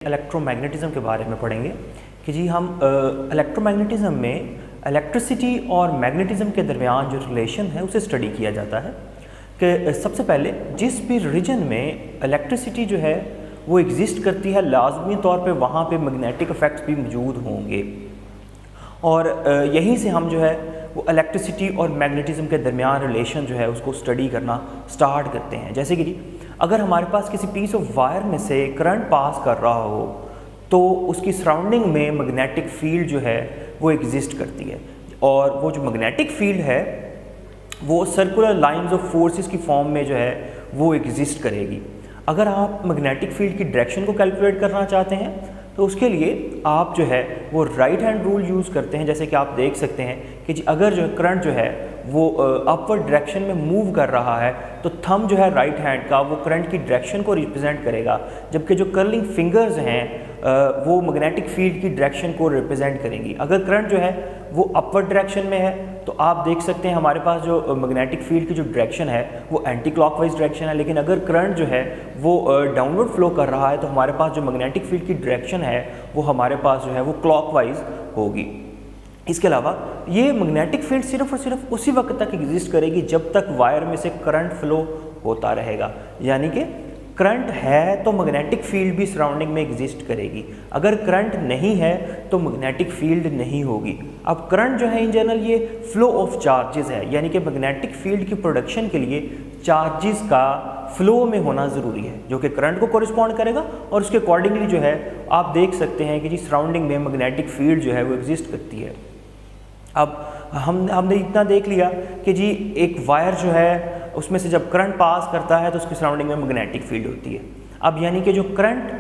Electromagnetism के बारे में पढ़ेंगे कि जी हम इलेक्ट्रोमैग्नेटिज्म में इलेक्ट्रिसिटी और मैग्नेटिज्म के दरमियान जो रिलेशन है उसे स्टडी किया जाता है कि सबसे पहले जिस भी रीजन में इलेक्ट्रिसिटी जो है वो एग्जिस्ट करती है लाजमी तौर पे वहाँ पे मैग्नेटिक इफेक्ट्स भी मौजूद होंगे और यहीं से हम जो है वो इलेक्ट्रिसिटी और मैग्नेटिज्म के दरमियान रिलेशन जो है उसको स्टडी करना स्टार्ट करते हैं। जैसे कि अगर हमारे पास किसी पीस ऑफ वायर में से करंट पास कर रहा हो तो उसकी सराउंडिंग में मैग्नेटिक फील्ड जो है वो एग्जिस्ट करती है और वो जो मैग्नेटिक फील्ड है वो सर्कुलर लाइंस ऑफ फोर्सेस की फॉर्म में जो है वो एग्जिस्ट करेगी। अगर आप मैग्नेटिक फील्ड की डायरेक्शन को कैलकुलेट करना चाहते हैं तो उसके लिए आप जो है वो राइट हैंड रूल यूज़ करते हैं। जैसे कि आप देख सकते हैं कि जी अगर जो करंट जो है वो अपवर्ड डायरेक्शन में मूव कर रहा है तो थंब जो है राइट हैंड का वो करंट की डायरेक्शन को रिप्रेजेंट करेगा, जबकि जो कर्लिंग फिंगर्स हैं वो मैग्नेटिक फील्ड की डायरेक्शन को रिप्रेजेंट करेंगी। अगर करंट जो है वो अपवर्ड डायरेक्शन में है तो आप देख सकते हैं हमारे पास जो मैग्नेटिक फील्ड की जो डायरेक्शन है वो एंटी क्लॉकवाइज डायरेक्शन है, लेकिन अगर करंट जो है वो डाउनवर्ड फ्लो कर रहा है तो हमारे पास जो मैग्नेटिक फील्ड की डायरेक्शन है वो हमारे पास जो है वो क्लॉकवाइज होगी। इसके अलावा ये मैग्नेटिक फील्ड सिर्फ और सिर्फ उसी वक्त तक एग्जिस्ट करेगी जब तक वायर में से करंट फ्लो होता रहेगा, यानी कि करंट है तो मैग्नेटिक फील्ड भी सराउंडिंग में एग्जिस्ट करेगी। अगर करंट नहीं है तो मैग्नेटिक फील्ड नहीं होगी। अब करंट जो है इन जनरल ये फ्लो ऑफ चार्जेस है, यानी कि मैग्नेटिक फील्ड की प्रोडक्शन के लिए चार्जेस का फ्लो में होना ज़रूरी है जो कि करंट को कॉरिस्पॉन्ड करेगा और उसके अकॉर्डिंगली जो है आप देख सकते हैं कि जी सराउंडिंग में मैग्नेटिक फील्ड जो है वो एग्जिस्ट करती है। अब हमने इतना देख लिया कि जी एक वायर जो है उसमें से जब करंट पास करता है तो उसकी सराउंडिंग में मैग्नेटिक फील्ड होती है। अब यानी कि जो करंट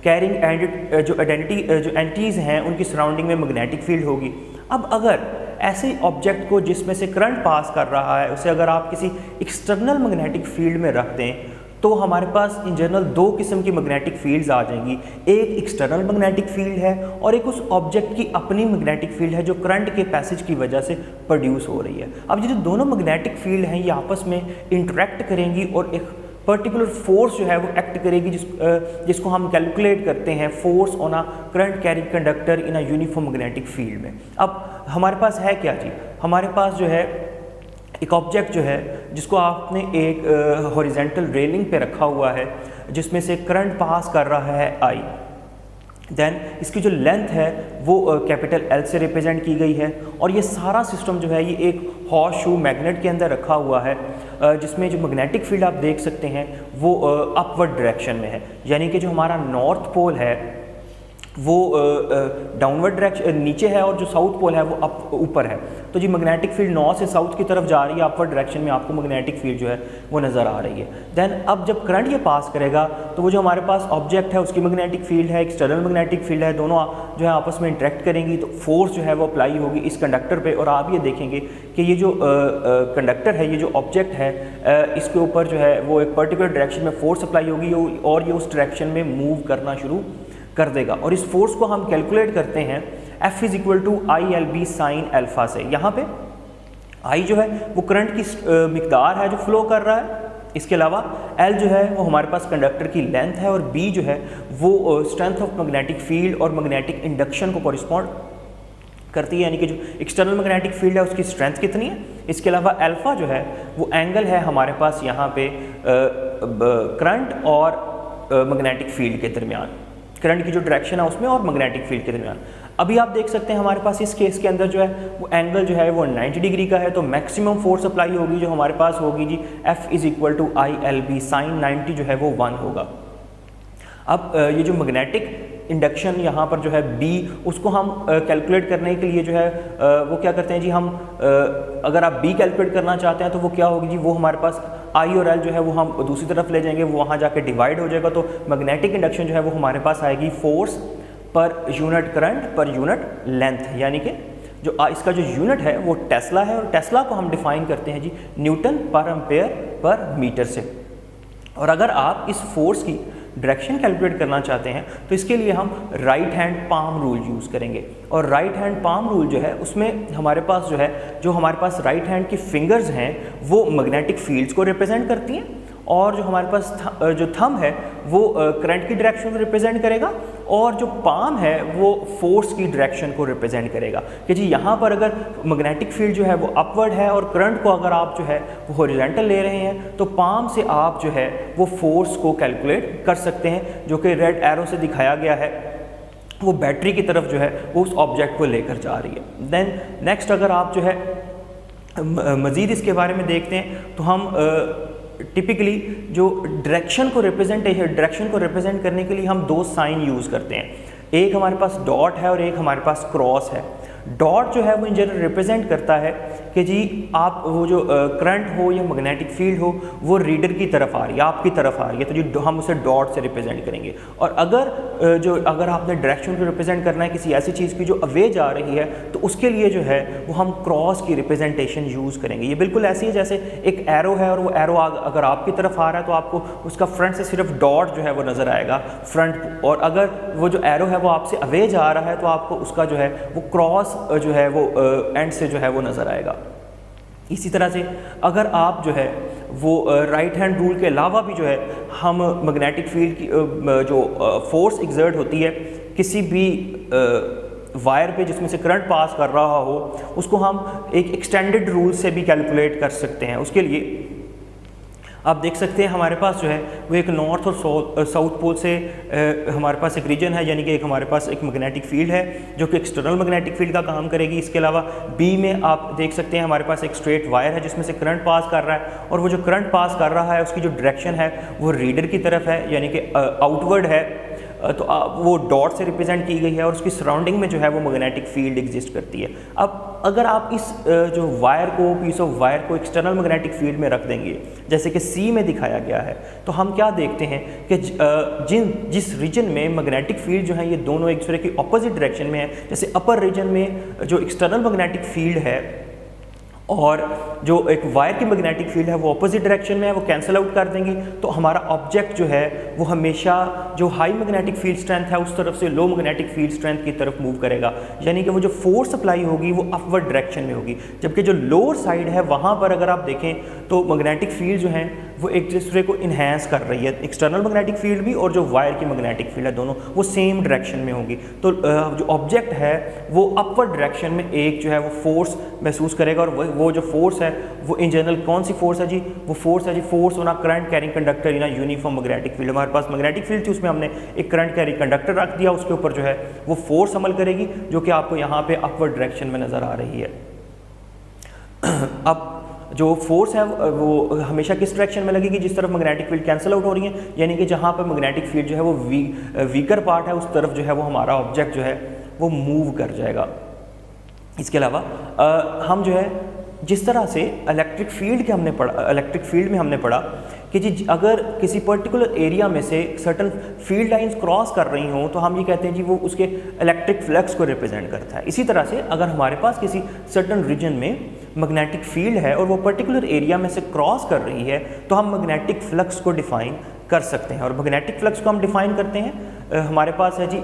कैरिंग जो एंटिटीज़ हैं उनकी सराउंडिंग में मैग्नेटिक फील्ड होगी। अब अगर ऐसे ऑब्जेक्ट को जिसमें से करंट पास कर रहा है उसे अगर आप किसी एक्सटर्नल मैग्नेटिक फील्ड में रख दें तो हमारे पास इन जनरल दो किस्म की मैग्नेटिक फील्ड्स आ जाएंगी। एक एक्सटर्नल मैग्नेटिक फील्ड है और एक उस ऑब्जेक्ट की अपनी मैग्नेटिक फील्ड है जो करंट के पैसेज की वजह से प्रोड्यूस हो रही है। अब ये जो दोनों मैग्नेटिक फील्ड हैं ये आपस में इंटरेक्ट करेंगी और एक पर्टिकुलर फोर्स जो है वो एक्ट करेगी जिसको हम कैलकुलेट करते हैं force on a current carrying conductor in a uniform magnetic field में। अब हमारे पास है क्या जी, हमारे पास जो है एक ऑब्जेक्ट जो है जिसको आपने एक हॉरिजेंटल रेलिंग पे रखा हुआ है जिसमें से करंट पास कर रहा है आई, देन इसकी जो लेंथ है वो कैपिटल एल से रिप्रेजेंट की गई है और ये सारा सिस्टम जो है ये एक हॉर्स शू मैग्नेट के अंदर रखा हुआ है जिसमें जो मैग्नेटिक फील्ड आप देख सकते हैं वो अपवर्ड डायरेक्शन में है, यानी कि जो हमारा नॉर्थ पोल है वो डाउनवर्ड डायरेक्शन नीचे है और जो साउथ पोल है वो अप ऊपर है। तो जी मैग्नेटिक फील्ड नॉर्थ से साउथ की तरफ जा रही है, अपवर्ड डायरेक्शन में आपको मैग्नेटिक फील्ड जो है वो नज़र आ रही है। देन अब जब करंट ये पास करेगा तो वो जो हमारे पास ऑब्जेक्ट है उसकी मैग्नेटिक फील्ड है, एक्सटर्नल मैग्नेटिक फील्ड है, दोनों जो है आपस में इंटरेक्ट करेंगी तो फोर्स जो है वो अप्लाई होगी इस कंडक्टर पर। और आप ये देखेंगे कि ये जो कंडक्टर है, ये जो ऑब्जेक्ट है इसके ऊपर जो है वो एक पर्टिकुलर डायरेक्शन में फोर्स अप्लाई होगी और ये उस डायरेक्शन में मूव करना शुरू कर देगा। और इस फोर्स को हम कैलकुलेट करते हैं F is equal to I L B sine alpha से। यहाँ पे I जो है वो करंट की मिकदार है जो फ्लो कर रहा है, इसके अलावा L जो है वो हमारे पास कंडक्टर की लेंथ है और B जो है वो स्ट्रेंथ ऑफ मैग्नेटिक फील्ड और मैग्नेटिक इंडक्शन को कॉरिस्पॉन्ड करती है, यानी कि जो एक्सटर्नल मैग्नेटिक फील्ड है उसकी स्ट्रेंथ कितनी है। इसके अलावा अल्फा जो है वो एंगल है हमारे पास यहाँ पे करंट और मैग्नेटिक फील्ड के दरमियान, करंट की जो डायरेक्शन है उसमें और मैग्नेटिक फील्ड के दरमियान। अभी आप देख सकते हैं हमारे पास इस केस के अंदर जो है वो एंगल जो है वो 90 डिग्री का है, तो मैक्सिमम फोर्स अप्लाई होगी जो हमारे पास होगी जी F is equal to I L B sine 90 जो है वो 1 होगा। अब ये जो मैग्नेटिक इंडक्शन यहाँ पर जो है B उसको हम कैलकुलेट करने के लिए जो है वो क्या करते हैं जी हम अगर आप B कैलकुलेट करना चाहते हैं तो वो क्या होगी जी, वो हमारे पास I और L जो है वो हम दूसरी तरफ ले जाएंगे, वो वहाँ जाके डिवाइड हो जाएगा। तो मैग्नेटिक इंडक्शन जो है वो हमारे पास आएगी force per unit current per unit length, यानी कि जो इसका जो यूनिट है वो टेस्ला है और टेस्ला को हम डिफाइन करते हैं जी न्यूटन पर एम्पेयर पर मीटर से। और अगर आप इस फोर्स की डायरेक्शन कैलकुलेट करना चाहते हैं तो इसके लिए हम right hand palm rule use करेंगे। और राइट हैंड पाम रूल जो है उसमें हमारे पास जो हमारे पास राइट हैंड की फिंगर्स हैं वो मैग्नेटिक फील्ड्स को रिप्रेजेंट करती हैं और जो हमारे पास जो थंब है वो करंट की डायरेक्शन को रिप्रेजेंट करेगा और जो पाम है वो फोर्स की डायरेक्शन को रिप्रेजेंट करेगा कि जी यहाँ पर अगर मैग्नेटिक फील्ड जो है वो अपवर्ड है और करंट को अगर आप जो है वो हॉरिजॉन्टल ले रहे हैं तो पाम से आप जो है वो फोर्स को कैलकुलेट कर सकते हैं, जो कि रेड एरो से दिखाया गया है, वो बैटरी की तरफ जो है वो उस ऑब्जेक्ट को लेकर जा रही है। देन नेक्स्ट अगर आप जो है मज़ीद इसके बारे में देखते हैं तो हम टिपिकली जो डायरेक्शन को रिप्रेजेंट करने के लिए हम दो साइन यूज़ करते हैं, एक हमारे पास डॉट है और एक हमारे पास क्रॉस है। डॉट जो है वो इन जनरल रिप्रेजेंट करता है कि जी आप वो जो करंट हो या मैग्नेटिक फील्ड हो वो रीडर की तरफ आ रही है, आपकी तरफ आ रही है, तो जी हम उसे डॉट से रिप्रेजेंट करेंगे। और अगर आपने डायरेक्शन को रिप्रेजेंट करना है किसी ऐसी चीज़ की जो अवे जा रही है तो उसके लिए जो है वो हम क्रॉस की रिप्रेजेंटेशन यूज़ करेंगे। ये बिल्कुल ऐसी है जैसे एक एरो है और वो एरो अगर आपकी तरफ आ रहा है तो आपको उसका फ्रंट से सिर्फ डॉट जो है वो नज़र आएगा फ्रंट, और अगर वो जो एरो है वो आपसे अवे जा रहा है तो आपको उसका जो है वो क्रॉस जो है वो एंड से जो है वो नज़र आएगा। इसी तरह से अगर आप जो है वो राइट हैंड रूल के अलावा भी जो है हम मैग्नेटिक फील्ड की जो फोर्स एक्सर्ट होती है किसी भी वायर पे जिसमें से करंट पास कर रहा हो उसको हम एक एक्सटेंडेड रूल से भी कैलकुलेट कर सकते हैं। उसके लिए आप देख सकते हैं हमारे पास जो है वो एक नॉर्थ और साउथ पोल से हमारे पास एक रीजन है, यानी कि एक हमारे पास एक मैग्नेटिक फील्ड है जो कि एक्सटर्नल मैग्नेटिक फील्ड का काम करेगी। इसके अलावा बी में आप देख सकते हैं हमारे पास एक स्ट्रेट वायर है जिसमें से करंट पास कर रहा है और वो जो करंट पास कर रहा है उसकी जो डायरेक्शन है वो रीडर की तरफ है, यानी कि आउटवर्ड है, तो वो डॉट से रिप्रेजेंट की गई है और उसकी सराउंडिंग में जो है वो मैग्नेटिक फील्ड एग्जिस्ट करती है। अब अगर आप इस जो वायर को पीस ऑफ वायर को एक्सटर्नल मैग्नेटिक फील्ड में रख देंगे जैसे कि सी में दिखाया गया है तो हम क्या देखते हैं कि जिस रीजन में मैग्नेटिक फील्ड जो है ये दोनों एक दूसरे की ऑपोजिट डायरेक्शन में है, जैसे अपर रीजन में जो एक्सटर्नल मैग्नेटिक फील्ड है और जो एक वायर की मैग्नेटिक फील्ड है वो ऑपोजिट डायरेक्शन में है, वो कैंसिल आउट कर देंगी, तो हमारा ऑब्जेक्ट जो है वो हमेशा जो हाई मैग्नेटिक फील्ड स्ट्रेंथ है उस तरफ से लो मैग्नेटिक फील्ड स्ट्रेंथ की तरफ मूव करेगा, यानी कि वो जो फोर्स अप्लाई होगी वो अपवर्ड डायरेक्शन में होगी। जबकि जो लोअर साइड है वहाँ पर अगर आप देखें तो मैग्नेटिक फील्ड जो है वो एक दूसरे को इन्हेंस कर रही है, एक्सटर्नल मैग्नेटिक फील्ड भी और जो वायर की मैग्नेटिक फील्ड है दोनों वो सेम डायरेक्शन में होगी। तो जो ऑब्जेक्ट है वो अपवर्ड डायरेक्शन में एक जो है वो फोर्स महसूस करेगा, और वो जो फोर्स है वो इन जनरल कौन सी फोर्स है जी, वो फोर्स है जी force on a current carrying conductor in a uniform magnetic field. हमारे पास मैग्नेटिक फील्ड थी उसमें हमने एक करंट कैरिंग कंडक्टर रख दिया, उसके ऊपर जो है वो फोर्स अमल करेगी जो कि आपको यहाँ पे अपवर्ड डायरेक्शन में नज़र आ रही है। अब जो फोर्स है वो हमेशा किस डायरेक्शन में लगेगी, जिस तरफ मैग्नेटिक फील्ड कैंसिल आउट हो रही है, यानी कि जहाँ पर मैग्नेटिक फील्ड जो है वो वीकर पार्ट है उस तरफ जो है वो हमारा ऑब्जेक्ट जो है वो मूव कर जाएगा। इसके अलावा हम जो है जिस तरह से इलेक्ट्रिक फील्ड में हमने पढ़ा कि जी अगर किसी पर्टिकुलर एरिया में से सर्टन फील्ड लाइंस क्रॉस कर रही हों तो हम ये कहते हैं जी वो उसके इलेक्ट्रिक फ्लक्स को रिप्रेजेंट करता है। इसी तरह से अगर हमारे पास किसी सर्टन रीजन में मैग्नेटिक फील्ड है और वो पर्टिकुलर एरिया में से क्रॉस कर रही है तो हम मैग्नेटिक फ्लक्स को डिफाइन कर सकते हैं। और मैग्नेटिक फ्लक्स को हम डिफाइन करते हैं हमारे पास है जी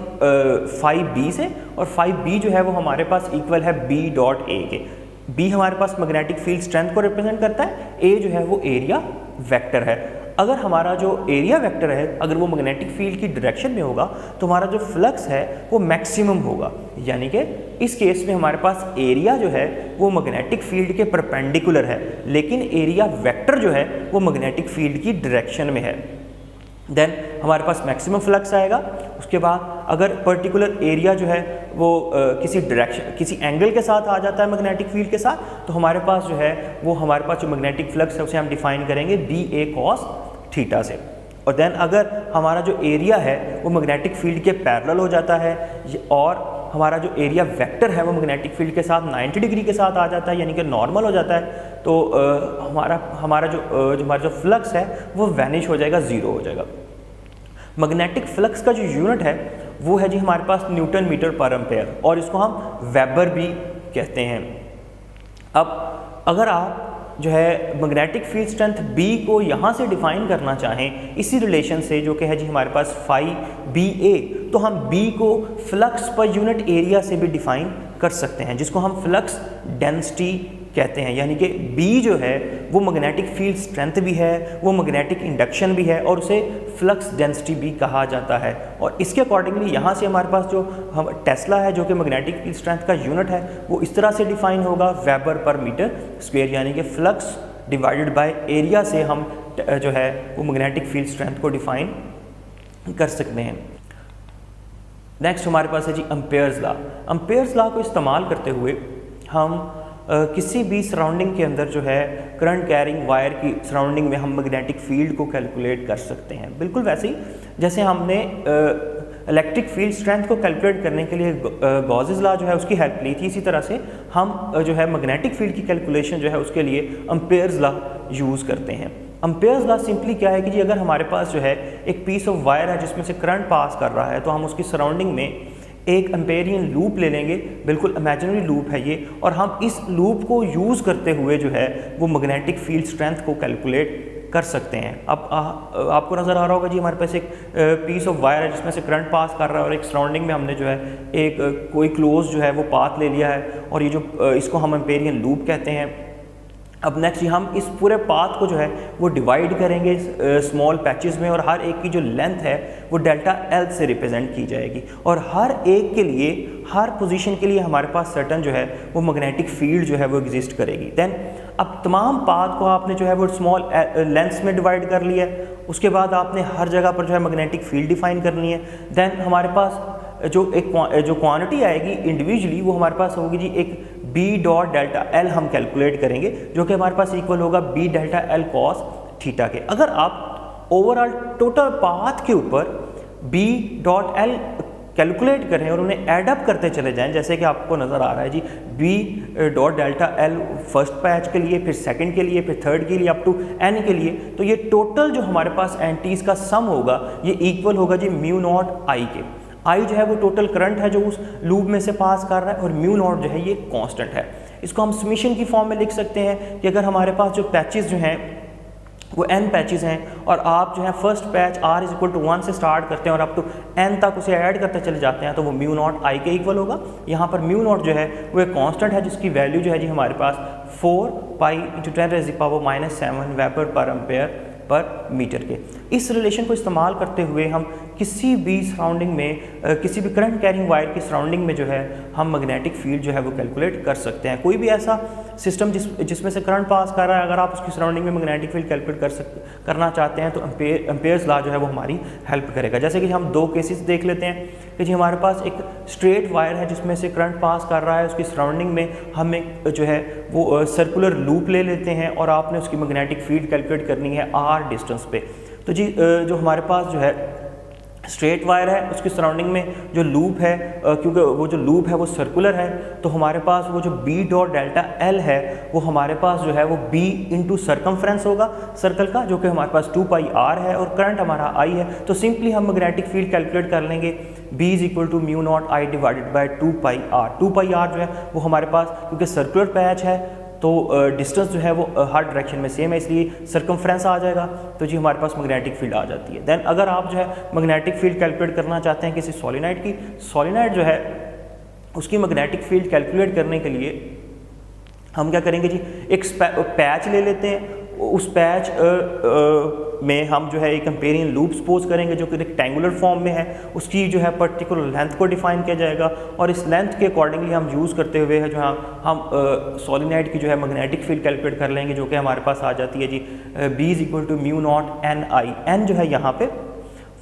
फाई बी से, और फाई बी जो है वो हमारे पास इक्वल है बी डॉट ए के। बी हमारे पास मैग्नेटिक फील्ड स्ट्रेंथ को रिप्रेजेंट करता है, ए जो है वो एरिया वेक्टर है। अगर हमारा जो एरिया वेक्टर है अगर वो मैग्नेटिक फील्ड की डायरेक्शन में होगा तो हमारा जो फ्लक्स है वो मैक्सिमम होगा, यानी कि इस केस में हमारे पास एरिया जो है वो मैग्नेटिक फील्ड के परपेंडिकुलर है, लेकिन एरिया वेक्टर जो है वो मैग्नेटिक फील्ड की डायरेक्शन में है। देन हमारे पास मैक्सिमम फ्लक्स आएगा। उसके बाद अगर पर्टिकुलर एरिया जो है वो किसी डायरेक्शन किसी एंगल के साथ आ जाता है मैग्नेटिक फील्ड के साथ तो हमारे पास जो है वो हमारे पास जो मैग्नेटिक फ्लक्स है उसे हम डिफाइन करेंगे बी ए कॉस थीटा से। और देन अगर हमारा जो एरिया है वो मैग्नेटिक फील्ड के पैरेलल हो जाता है और हमारा जो एरिया वेक्टर है वो मैग्नेटिक फील्ड के साथ 90 डिग्री के साथ आ जाता है, यानी कि नॉर्मल हो जाता है, तो हमारा जो फ्लक्स है वो वैनिश हो जाएगा, ज़ीरो हो जाएगा। मैग्नेटिक फ्लक्स का जो यूनिट है वो है जी हमारे पास न्यूटन मीटर पर एम्पेयर, और इसको हम वेबर भी कहते हैं। अब अगर आप जो है मैग्नेटिक फील्ड स्ट्रेंथ B को यहाँ से डिफाइन करना चाहें इसी रिलेशन से जो कि है जी हमारे पास फाई बी ए, तो हम B को फ्लक्स पर यूनिट एरिया से भी डिफाइन कर सकते हैं जिसको हम फ्लक्स डेंसिटी कहते हैं, यानी कि B जो है वो मैग्नेटिक फील्ड स्ट्रेंथ भी है, वो मैग्नेटिक इंडक्शन भी है और उसे फ्लक्स डेंसिटी भी कहा जाता है। और इसके अकॉर्डिंगली यहाँ से हमारे पास जो हम टेस्ला है जो कि मैग्नेटिक फील्ड स्ट्रेंथ का यूनिट है वो इस तरह से डिफाइन होगा, वेबर पर मीटर स्क्वायर, यानी कि फ्लक्स डिवाइडेड बाय एरिया से हम जो है वो मैग्नेटिक फील्ड स्ट्रेंथ को डिफाइन कर सकते हैं। नेक्स्ट हमारे पास है जी एम्पेयर्स लॉ। एम्पेयर्स लॉ को इस्तेमाल करते हुए हम किसी भी सराउंडिंग के अंदर जो है करंट कैरिंग वायर की सराउंडिंग में हम मैग्नेटिक फील्ड को कैलकुलेट कर सकते हैं। बिल्कुल वैसे ही जैसे हमने इलेक्ट्रिक फील्ड स्ट्रेंथ को कैलकुलेट करने के लिए गॉसेस लॉ जो है उसकी हेल्प ली थी, इसी तरह से हम जो है मैग्नेटिक फील्ड की कैलकुलेशन जो है उसके लिए एम्पेयर्स लॉ यूज़ करते हैं। एम्पेयर्स लॉ सिंपली क्या है कि जी अगर हमारे पास जो है एक पीस ऑफ वायर है जिसमें से करंट पास कर रहा है तो हम उसकी सराउंडिंग में एक एम्पेरियन लूप ले लेंगे, बिल्कुल इमेजिनरी लूप है ये, और हम इस लूप को यूज़ करते हुए जो है वो मैग्नेटिक फील्ड स्ट्रेंथ को कैलकुलेट कर सकते हैं। अब आपको नज़र आ रहा होगा जी हमारे पास एक पीस ऑफ वायर है जिसमें से करंट पास कर रहा है और एक सराउंडिंग में हमने जो है एक कोई क्लोज जो है वो पाथ ले लिया है और ये जो इसको हम एम्पेरियन लूप कहते हैं। अब नेक्स्ट हम इस पूरे पाथ को जो है वो डिवाइड करेंगे स्मॉल पैचेस में और हर एक की जो लेंथ है वो डेल्टा एल से रिप्रेजेंट की जाएगी और हर एक के लिए हर पोजीशन के लिए हमारे पास सर्टन जो है वो मैग्नेटिक फील्ड जो है वो एग्जिस्ट करेगी। देन अब तमाम पाथ को आपने जो है वो स्मॉल लेंथ्स में डिवाइड कर लिया है, उसके बाद आपने हर जगह पर जो है मैग्नेटिक फील्ड डिफाइन करनी है। देन हमारे पास जो क्वांटिटी आएगी इंडिविजुअली वो हमारे पास होगी जी एक B डॉट डेल्टा L हम कैलकुलेट करेंगे जो कि हमारे पास इक्वल होगा B delta L cos theta के। अगर आप ओवरऑल टोटल पाथ के ऊपर B डॉट L कैलकुलेट करें और उन्हें ऐड अप करते चले जाएं, जैसे कि आपको नज़र आ रहा है जी B dot delta L first patch के लिए, फिर सेकंड के लिए, फिर थर्ड के लिए, अप टू N के लिए, तो ये टोटल जो हमारे पास एंटीज का सम होगा ये इक्वल होगा जी म्यू नॉट I के। आई जो है वो टोटल करंट है जो उस लूप में से पास कर रहा है और म्यू नॉट जो है ये कांस्टेंट है। इसको हम समीशन की फॉर्म में लिख सकते हैं कि अगर हमारे पास जो पैचेस जो हैं वो n पैचेस हैं और आप जो है first patch r is equal to 1 से स्टार्ट करते हैं और अप टू n तक उसे ऐड करते चले जाते हैं तो वो म्यू नॉट I के इक्वल होगा। यहाँ पर म्यू नॉट जो है वो एक कांस्टेंट है जिसकी वैल्यू जो है जी हमारे पास 4 pi into 10⁻⁻⁷ weber per ampere पर मीटर के। इस रिलेशन को इस्तेमाल करते हुए हम किसी भी सराउंडिंग में किसी भी करंट कैरिंग वायर की सराउंडिंग में जो है हम मैग्नेटिक फील्ड जो है वो कैलकुलेट कर सकते हैं। कोई भी ऐसा सिस्टम जिसमें से करंट पास कर रहा है, अगर आप उसकी सराउंडिंग में मैग्नेटिक फील्ड कैलकुलेट करना चाहते हैं तो एम्पेयर्स लॉ जो है वो हमारी हेल्प करेगा। जैसे कि हम दो केसेस देख लेते हैं कि जी हमारे पास एक स्ट्रेट वायर है जिसमें से करंट पास कर रहा है, उसकी सराउंडिंग में हम एक जो है वो सर्कुलर लूप ले लेते हैं और आपने उसकी मैग्नेटिक फील्ड कैलकुलेट करनी है r डिस्टेंस पे। तो जी जो हमारे पास जो है स्ट्रेट वायर है उसकी सराउंडिंग में जो लूप है क्योंकि वो जो लूप है वो सर्कुलर है तो हमारे पास वो जो B डॉट डेल्टा L है वो हमारे पास जो है वो B इंटू सर्कमफ्रेंस होगा सर्कल का जो कि हमारे पास 2 पाई r है और करंट हमारा I है। तो सिंपली हम मैग्नेटिक फील्ड कैलकुलेट कर लेंगे B is equal to mu naught I divided by 2 pi r। 2 pi r जो है वो हमारे पास क्योंकि सर्कुलर पैच है तो डिस्टेंस जो है वो हर डायरेक्शन में सेम है इसलिए सर्कमफ्रेंस आ जाएगा तो जी हमारे पास मैग्नेटिक फील्ड आ जाती है। देन अगर आप जो है मैग्नेटिक फील्ड कैलकुलेट करना चाहते हैं किसी सॉलिनॉइड की, सॉलिनॉइड जो है उसकी मैग्नेटिक फील्ड कैलकुलेट करने के लिए हम क्या करेंगे जी एक पैच ले लेते हैं, उस पैच में हम जो है एक एम्पेरियन लूप सपोज करेंगे जो कि रेक्टेंगुलर फॉर्म में है, उसकी जो है पर्टिकुलर लेंथ को डिफाइन किया जाएगा और इस लेंथ के अकॉर्डिंगली हम यूज़ करते हुए है जो हम सॉलिनॉइड की जो है मैग्नेटिक फील्ड कैलकुलेट कर लेंगे जो कि हमारे पास आ जाती है जी B is equal to mu naught NI। N जो है यहाँ पे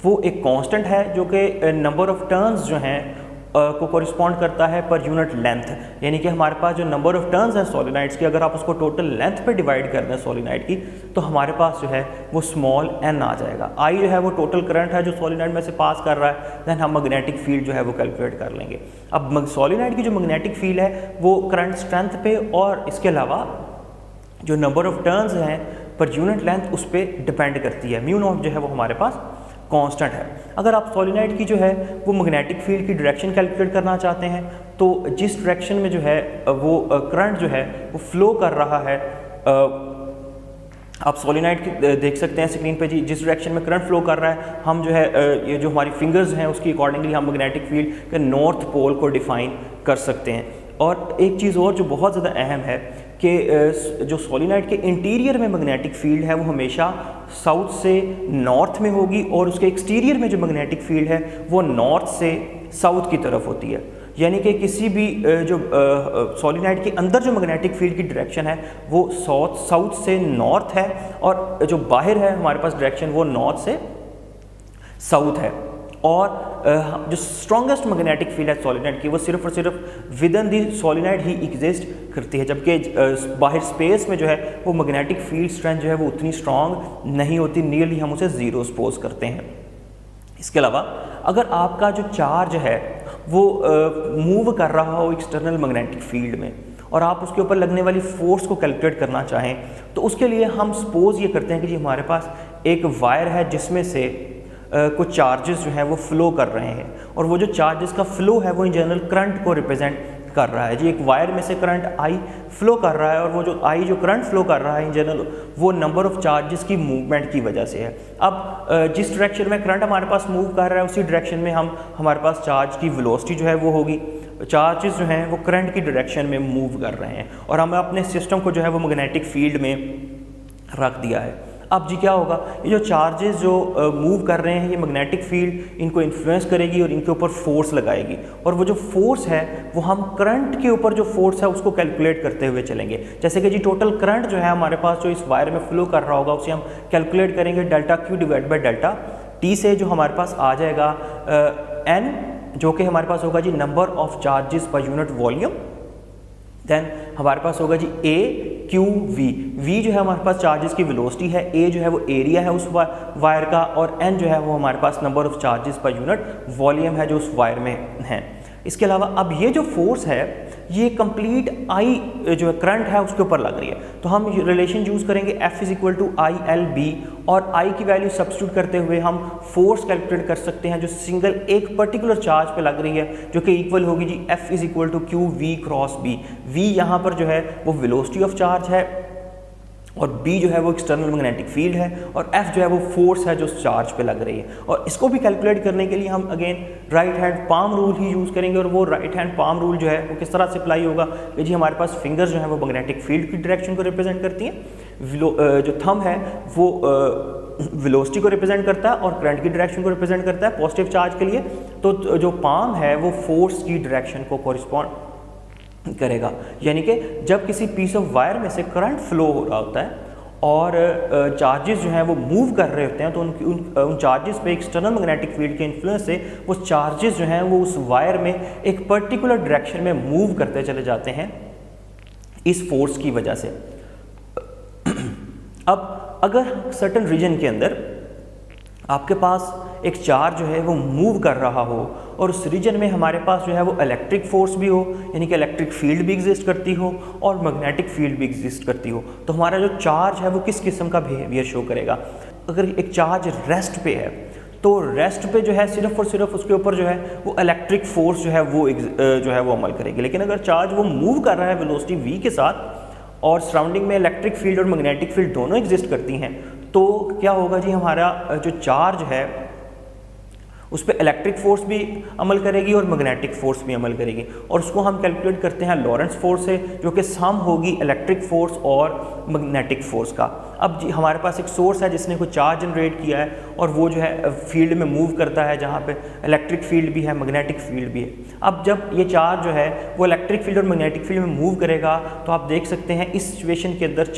वो एक कांस्टेंट है जो कि नंबर ऑफ टर्न्स जो हैं को कॉरिस्पॉन्ड करता है पर यूनिट लेंथ, यानी कि हमारे पास जो नंबर ऑफ टर्न्स हैं सॉलिनॉइड्स की अगर आप उसको टोटल लेंथ पे डिवाइड कर दें सॉलिनॉइड की तो हमारे पास जो है वो स्मॉल n आ जाएगा। I जो है वो टोटल करंट है जो सॉलिनॉइड में से पास कर रहा है, देन हम मैग्नेटिक फील्ड जो है वो कैलकुलेट कर लेंगे। अब सॉलिनॉइड की जो मैग्नेटिक फील्ड है वो करंट स्ट्रेंथ पे और इसके अलावा जो नंबर ऑफ टर्न्स हैं पर यूनिट लेंथ उस पर डिपेंड करती है। म्यू नॉट जो है वो हमारे पास कांस्टेंट है। अगर आप सॉलिनॉइड की जो है वो मैग्नेटिक फील्ड की डायरेक्शन कैलकुलेट करना चाहते हैं तो जिस डायरेक्शन में जो है वो करंट जो है वो फ्लो कर रहा है, आप सॉलिनॉइड की देख सकते हैं स्क्रीन पे जी, जिस डायरेक्शन में करंट फ्लो कर रहा है हम जो है ये जो हमारी फिंगर्स हैं उसकी अकॉर्डिंगली हम मैग्नेटिक फील्ड के नॉर्थ पोल को डिफाइन कर सकते हैं। और एक चीज़ और जो बहुत ज़्यादा अहम है कि जो सोलिनॉइड के इंटीरियर में मैग्नेटिक फील्ड है वो हमेशा साउथ से नॉर्थ में होगी और उसके एक्सटीरियर में जो मैग्नेटिक फील्ड है वो नॉर्थ से साउथ की तरफ होती है। यानी कि किसी भी जो सोलिनॉइड के अंदर जो मैग्नेटिक फील्ड की डायरेक्शन है वो साउथ से नॉर्थ है और जो बाहर है हमारे पास डायरेक्शन वो नॉर्थ से साउथ है। और जो स्ट्रॉन्गेस्ट मैग्नेटिक फील्ड है सोलिनॉइड की वो सिर्फ और सिर्फ with in the solenoid he exist करती है, जबकि बाहर स्पेस में जो है वो मैग्नेटिक फील्ड स्ट्रेंथ जो है वो उतनी स्ट्रॉन्ग नहीं होती, नियरली हम उसे ज़ीरो सपोज करते हैं। इसके अलावा अगर आपका जो चार्ज है वो मूव कर रहा हो एक्सटर्नल मैग्नेटिक फील्ड में और आप उसके ऊपर लगने वाली फोर्स को कैलकुलेट करना चाहें तो उसके लिए हम सपोज ये करते हैं कि जी हमारे पास एक वायर है जिसमें से कुछ चार्जेस जो हैं वो फ्लो कर रहे हैं और वो जो चार्जेस का फ्लो है वो इन जनरल करंट को रिप्रेजेंट कर रहा है। जी एक वायर में से करंट आई फ्लो कर रहा है और वो जो आई जो करंट फ्लो कर रहा है इन जनरल वो नंबर ऑफ चार्जेस की मूवमेंट की वजह से है। अब जिस डायरेक्शन में करंट हमारे पास मूव कर रहा है उसी डायरेक्शन में हमारे पास चार्ज की वेलोसिटी जो है वो होगी। चार्जेस जो हैं वो करंट की डायरेक्शन में मूव कर रहे हैं और हमें अपने सिस्टम को जो है वो मैग्नेटिक फील्ड में रख दिया है। अब जी क्या होगा, ये जो चार्जेस जो मूव कर रहे हैं ये मैग्नेटिक फील्ड इनको इन्फ्लुएंस करेगी और इनके ऊपर फोर्स लगाएगी और वो जो फोर्स है वो हम करंट के ऊपर जो फोर्स है उसको कैलकुलेट करते हुए चलेंगे। जैसे कि जी टोटल करंट जो है हमारे पास जो इस वायर में फ्लो कर रहा होगा उसे हम कैलकुलेट करेंगे delta Q divide by delta T से, जो हमारे पास आ जाएगा एन, जो कि हमारे पास होगा जी नंबर ऑफ चार्जेस पर यूनिट वॉल्यूम। देन हमारे पास होगा जी ए क्यू वी, वी जो है हमारे पास चार्जेस की वेलोसिटी है, ए जो है वो एरिया है उस वायर का और एन जो है वो हमारे पास नंबर ऑफ चार्जेस पर यूनिट वॉल्यूम है जो उस वायर में है। इसके अलावा अब ये जो फोर्स है ये कंप्लीट आई जो करंट है उसके ऊपर लग रही है, तो हम रिलेशन यूज़ करेंगे F is equal to I L B और I की वैल्यू सब्स्टिट्यूट करते हुए हम फोर्स कैलकुलेट कर सकते हैं जो सिंगल एक पर्टिकुलर चार्ज पे लग रही है, जो कि इक्वल होगी जी F is equal to q v cross B. V यहाँ पर जो है वो वेलोसिटी ऑफ चार्ज है और B जो है वो एक्सटर्नल मैग्नेटिक फील्ड है और F जो है वो फोर्स है जो चार्ज पे लग रही है। और इसको भी कैलकुलेट करने के लिए हम again right hand palm rule ही यूज़ करेंगे और वो राइट हैंड पाम रूल जो है वो किस तरह से अप्लाई होगा कि जी हमारे पास फिंगर्स जो है वो मैग्नेटिक फील्ड की डायरेक्शन को रिप्रेजेंट करती हैं, जो थंब है वो वेलोसिटी को रिप्रेजेंट करता है और करंट की डायरेक्शन को रिप्रेजेंट करता है पॉजिटिव चार्ज के लिए, तो जो पाम है वो फोर्स की डायरेक्शन को कॉरिस्पॉन्ड करेगा। यानी कि जब किसी पीस ऑफ वायर में से करंट फ्लो हो रहा होता है और चार्जेस जो हैं वो मूव कर रहे होते हैं तो उन चार्जेस पे एक्सटर्नल मैग्नेटिक फील्ड के इन्फ्लुएंस से वो चार्जेस जो हैं वो उस वायर में एक पर्टिकुलर डायरेक्शन में मूव करते चले जाते हैं इस फोर्स की वजह से। अब अगर सर्टेन रीजन के अंदर आपके पास एक चार्ज जो है वो मूव कर रहा हो और उस रीजन में हमारे पास जो है वो इलेक्ट्रिक फोर्स भी हो, यानी कि इलेक्ट्रिक फील्ड भी एग्जिस्ट करती हो और मैग्नेटिक फील्ड भी एग्जिस्ट करती हो, तो हमारा जो चार्ज है वो किस किस्म का बिहेवियर शो करेगा। अगर एक चार्ज रेस्ट पे है तो रेस्ट पे जो है सिर्फ और सिर्फ उसके ऊपर जो है वो इलेक्ट्रिक फोर्स जो है वो अमल करेगी। लेकिन अगर चार्ज वो मूव कर रहा है वेलोसिटी v के साथ और सराउंडिंग में इलेक्ट्रिक फील्ड और मैग्नेटिक फील्ड दोनों एग्जिस्ट करती हैं, तो क्या होगा जी हमारा जो चार्ज है उस पर इलेक्ट्रिक फोर्स भी अमल करेगी और मैग्नेटिक फोर्स भी अमल करेगी और उसको हम कैलकुलेट करते हैं लॉरेंस फोर्स से, जो कि सम होगी इलेक्ट्रिक फोर्स और मैग्नेटिक फोर्स का। अब जी हमारे पास एक सोर्स है जिसने कोई चार्ज जनरेट किया है और वो जो है फील्ड में मूव करता है जहाँ पे इलेक्ट्रिक फील्ड भी है मैग्नेटिक फील्ड भी है। अब जब ये चार्ज जो है वो इलेक्ट्रिक फील्ड और मैग्नेटिक फील्ड में मूव करेगा तो आप देख सकते हैं इस सिचुएशन के अंदर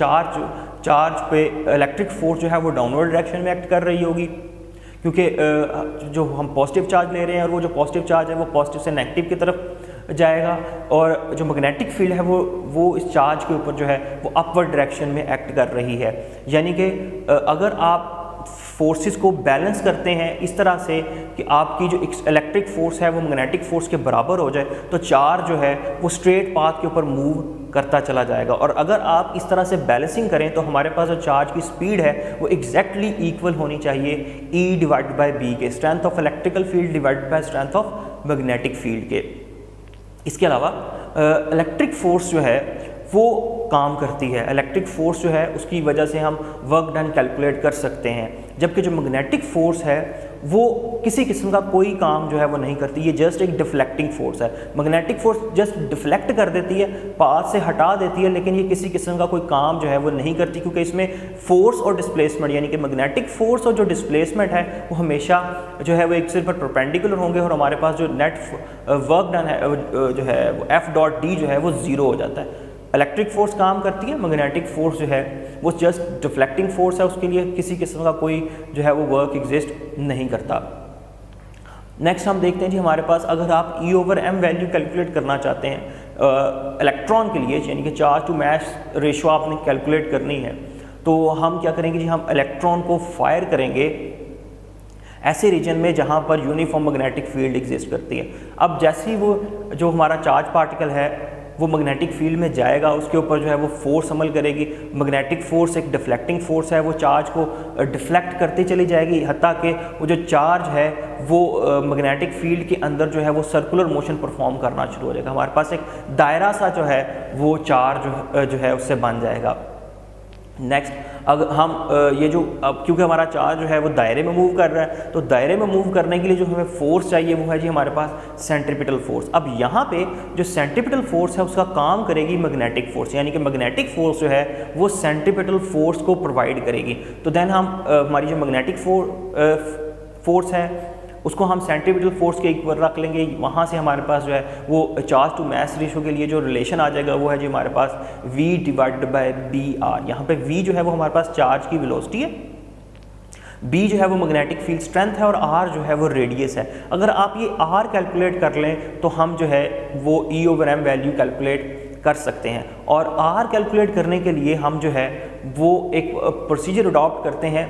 चार्ज पे इलेक्ट्रिक फोर्स जो है वो डाउनवर्ड डायरेक्शन में एक्ट कर रही होगी, क्योंकि जो हम पॉजिटिव चार्ज ले रहे हैं और वो जो पॉजिटिव चार्ज है वो पॉजिटिव से नेगेटिव की तरफ जाएगा और जो मैग्नेटिक फील्ड है वो इस चार्ज के ऊपर जो है वो अपवर्ड डायरेक्शन में एक्ट कर रही है। यानी कि अगर आप फोर्सेस को बैलेंस करते हैं इस तरह से कि आपकी जो इलेक्ट्रिक फोर्स है वो मैग्नेटिक फोर्स के बराबर हो जाए तो चार्ज जो है वो स्ट्रेट पाथ के ऊपर मूव करता चला जाएगा। और अगर आप इस तरह से बैलेंसिंग करें तो हमारे पास जो चार्ज की स्पीड है वो एग्जैक्टली इक्वल होनी चाहिए E डिवाइड बाय B के, strength of electrical field divide by strength of magnetic field के। इसके अलावा इलेक्ट्रिक फोर्स जो है वो काम करती है, इलेक्ट्रिक फोर्स जो है उसकी वजह से हम वर्क डन कैलकुलेट कर सकते हैं, जबकि जो मैग्नेटिक फोर्स है वो किसी किस्म का कोई काम जो है वो नहीं करती, ये जस्ट एक डिफ्लेक्टिंग फोर्स है। मैग्नेटिक फोर्स जस्ट डिफ्लेक्ट कर देती है, पाथ से हटा देती है, लेकिन ये किसी किस्म का कोई काम जो है वो नहीं करती, क्योंकि इसमें फोर्स और डिस्प्लेसमेंट यानी कि मैग्नेटिक फोर्स और जो डिस्प्लेसमेंट है वो हमेशा जो है वो एक दूसरे पर परपेंडिकुलर होंगे और हमारे पास जो नेट वर्क डन है जो है वो F.D जो है वो ज़ीरो हो जाता है। इलेक्ट्रिक फोर्स काम करती है, मैग्नेटिक फोर्स जो है वो जस्ट डिफ्लेक्टिंग फोर्स है, उसके लिए किसी किस्म का कोई जो है वो वर्क एग्जिस्ट नहीं करता। नेक्स्ट हम देखते हैं जी, हमारे पास अगर आप E/m वैल्यू कैलकुलेट करना चाहते हैं इलेक्ट्रॉन के लिए, यानी कि चार्ज टू मास रेशो आपने कैलकुलेट करनी है, तो हम क्या करेंगे जी, हम इलेक्ट्रॉन को फायर करेंगे ऐसे रीजन में जहाँ पर यूनिफॉर्म मैग्नेटिक फील्ड एग्जिस्ट करती है। अब जैसे ही वो जो हमारा चार्ज पार्टिकल है वो मैग्नेटिक फील्ड में जाएगा, उसके ऊपर जो है वो फोर्स अमल करेगी। मैग्नेटिक फोर्स एक डिफ्लेक्टिंग फोर्स है, वो चार्ज को डिफ्लेक्ट करती चली जाएगी, हत्ता कि वो जो चार्ज है वो मैग्नेटिक फील्ड के अंदर जो है वो सर्कुलर मोशन परफॉर्म करना शुरू हो जाएगा। हमारे पास एक दायरा सा जो है वो चार्ज जो है उससे बन जाएगा। नेक्स्ट अगर हम ये जो अब क्योंकि हमारा चार्ज जो है वो दायरे में मूव कर रहा है, तो दायरे में मूव करने के लिए जो हमें फोर्स चाहिए वो है जी हमारे पास सेंट्रीपिटल फोर्स। अब यहाँ पे जो सेंट्रीपिटल फोर्स है उसका काम करेगी मैग्नेटिक फोर्स, यानी कि मैग्नेटिक फोर्स जो है वो सेंट्रीपिटल फोर्स को प्रोवाइड करेगी। तो देन हम हमारी जो मैग्नेटिक फोर्स है उसको हम सेंट्रीपिटल फोर्स के ऊपर रख लेंगे। वहाँ से हमारे पास जो है वो चार्ज टू मास रेशो के लिए जो रिलेशन आ जाएगा वो है जी हमारे पास V/BR। यहाँ पे V जो है वो हमारे पास चार्ज की वेलोसिटी है, B जो है वो मैग्नेटिक फील्ड स्ट्रेंथ है और R जो है वो रेडियस है। अगर आप ये R कैलकुलेट कर लें तो हम जो है वो E/m वैल्यू कैलकुलेट कर सकते हैं। और R कैलकुलेट करने के लिए हम जो है वो एक प्रोसीजर अडॉप्ट करते हैं।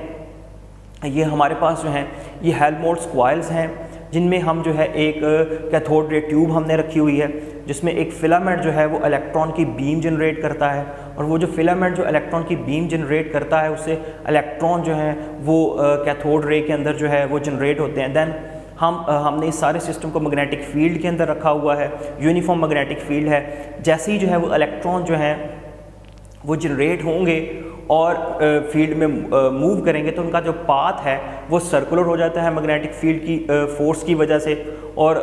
ये हमारे पास जो हैं ये हेल्महोल्ट्ज़ कॉइल्स हैं, जिनमें हम जो है एक कैथोड रे ट्यूब हमने रखी हुई है, जिसमें एक फिलामेंट जो है वो इलेक्ट्रॉन की बीम जनरेट करता है, और वो जो फिलामेंट जो इलेक्ट्रॉन की बीम जनरेट करता है उससे इलेक्ट्रॉन जो हैं वो कैथोड रे के अंदर जो है वो जनरेट होते हैं। देन हमने इस सारे सिस्टम को मैग्नेटिक फील्ड के अंदर रखा हुआ है, यूनिफॉर्म मैग्नेटिक फील्ड है। जैसे ही जो है वो इलेक्ट्रॉन जो हैं वो जनरेट होंगे और फील्ड में मूव करेंगे तो उनका जो पाथ है वो सर्कुलर हो जाता है मैग्नेटिक फील्ड की फोर्स की वजह से। और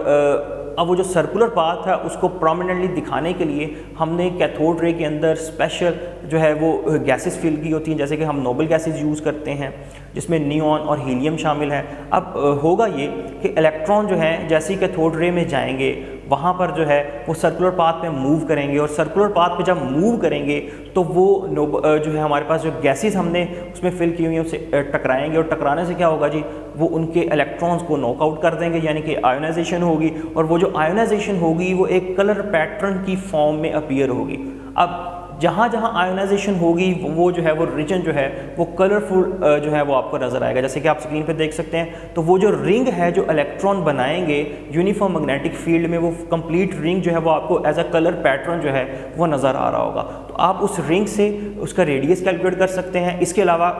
अब वो जो सर्कुलर पाथ है उसको प्रोमिनेंटली दिखाने के लिए हमने कैथोड रे के अंदर स्पेशल जो है वो गैसेस फिल की होती हैं, जैसे कि हम नोबल गैसेस यूज़ करते हैं जिसमें नियॉन और हीलियम शामिल है। अब होगा ये कि इलेक्ट्रॉन जो हैं जैसे ही कैथोड रे में जाएंगे वहाँ पर जो है वो सर्कुलर पाथ में मूव करेंगे, और सर्कुलर पाथ पे जब मूव करेंगे तो वो जो है हमारे पास जो गैसेस हमने उसमें फिल की हुई हैं उससे टकराएंगे, और टकराने से क्या होगा जी, वो उनके इलेक्ट्रॉन्स को नॉकआउट कर देंगे, यानी कि आयोनाइजेशन होगी। और वो जो आयोनाइजेशन होगी वो एक कलर पैटर्न की फॉर्म में अपीयर होगी। अब जहाँ जहाँ आयोनाइजेशन होगी वो जो है वो रीजन जो है वो कलरफुल जो है वो आपको नज़र आएगा, जैसे कि आप स्क्रीन पे देख सकते हैं। तो वो जो रिंग है जो इलेक्ट्रॉन बनाएंगे यूनिफॉर्म मैग्नेटिक फील्ड में, वो कंप्लीट रिंग जो है वो आपको एज अ कलर पैटर्न जो है वो नज़र आ रहा होगा। तो आप उस रिंग से उसका रेडियस कैलकुलेट कर सकते हैं। इसके अलावा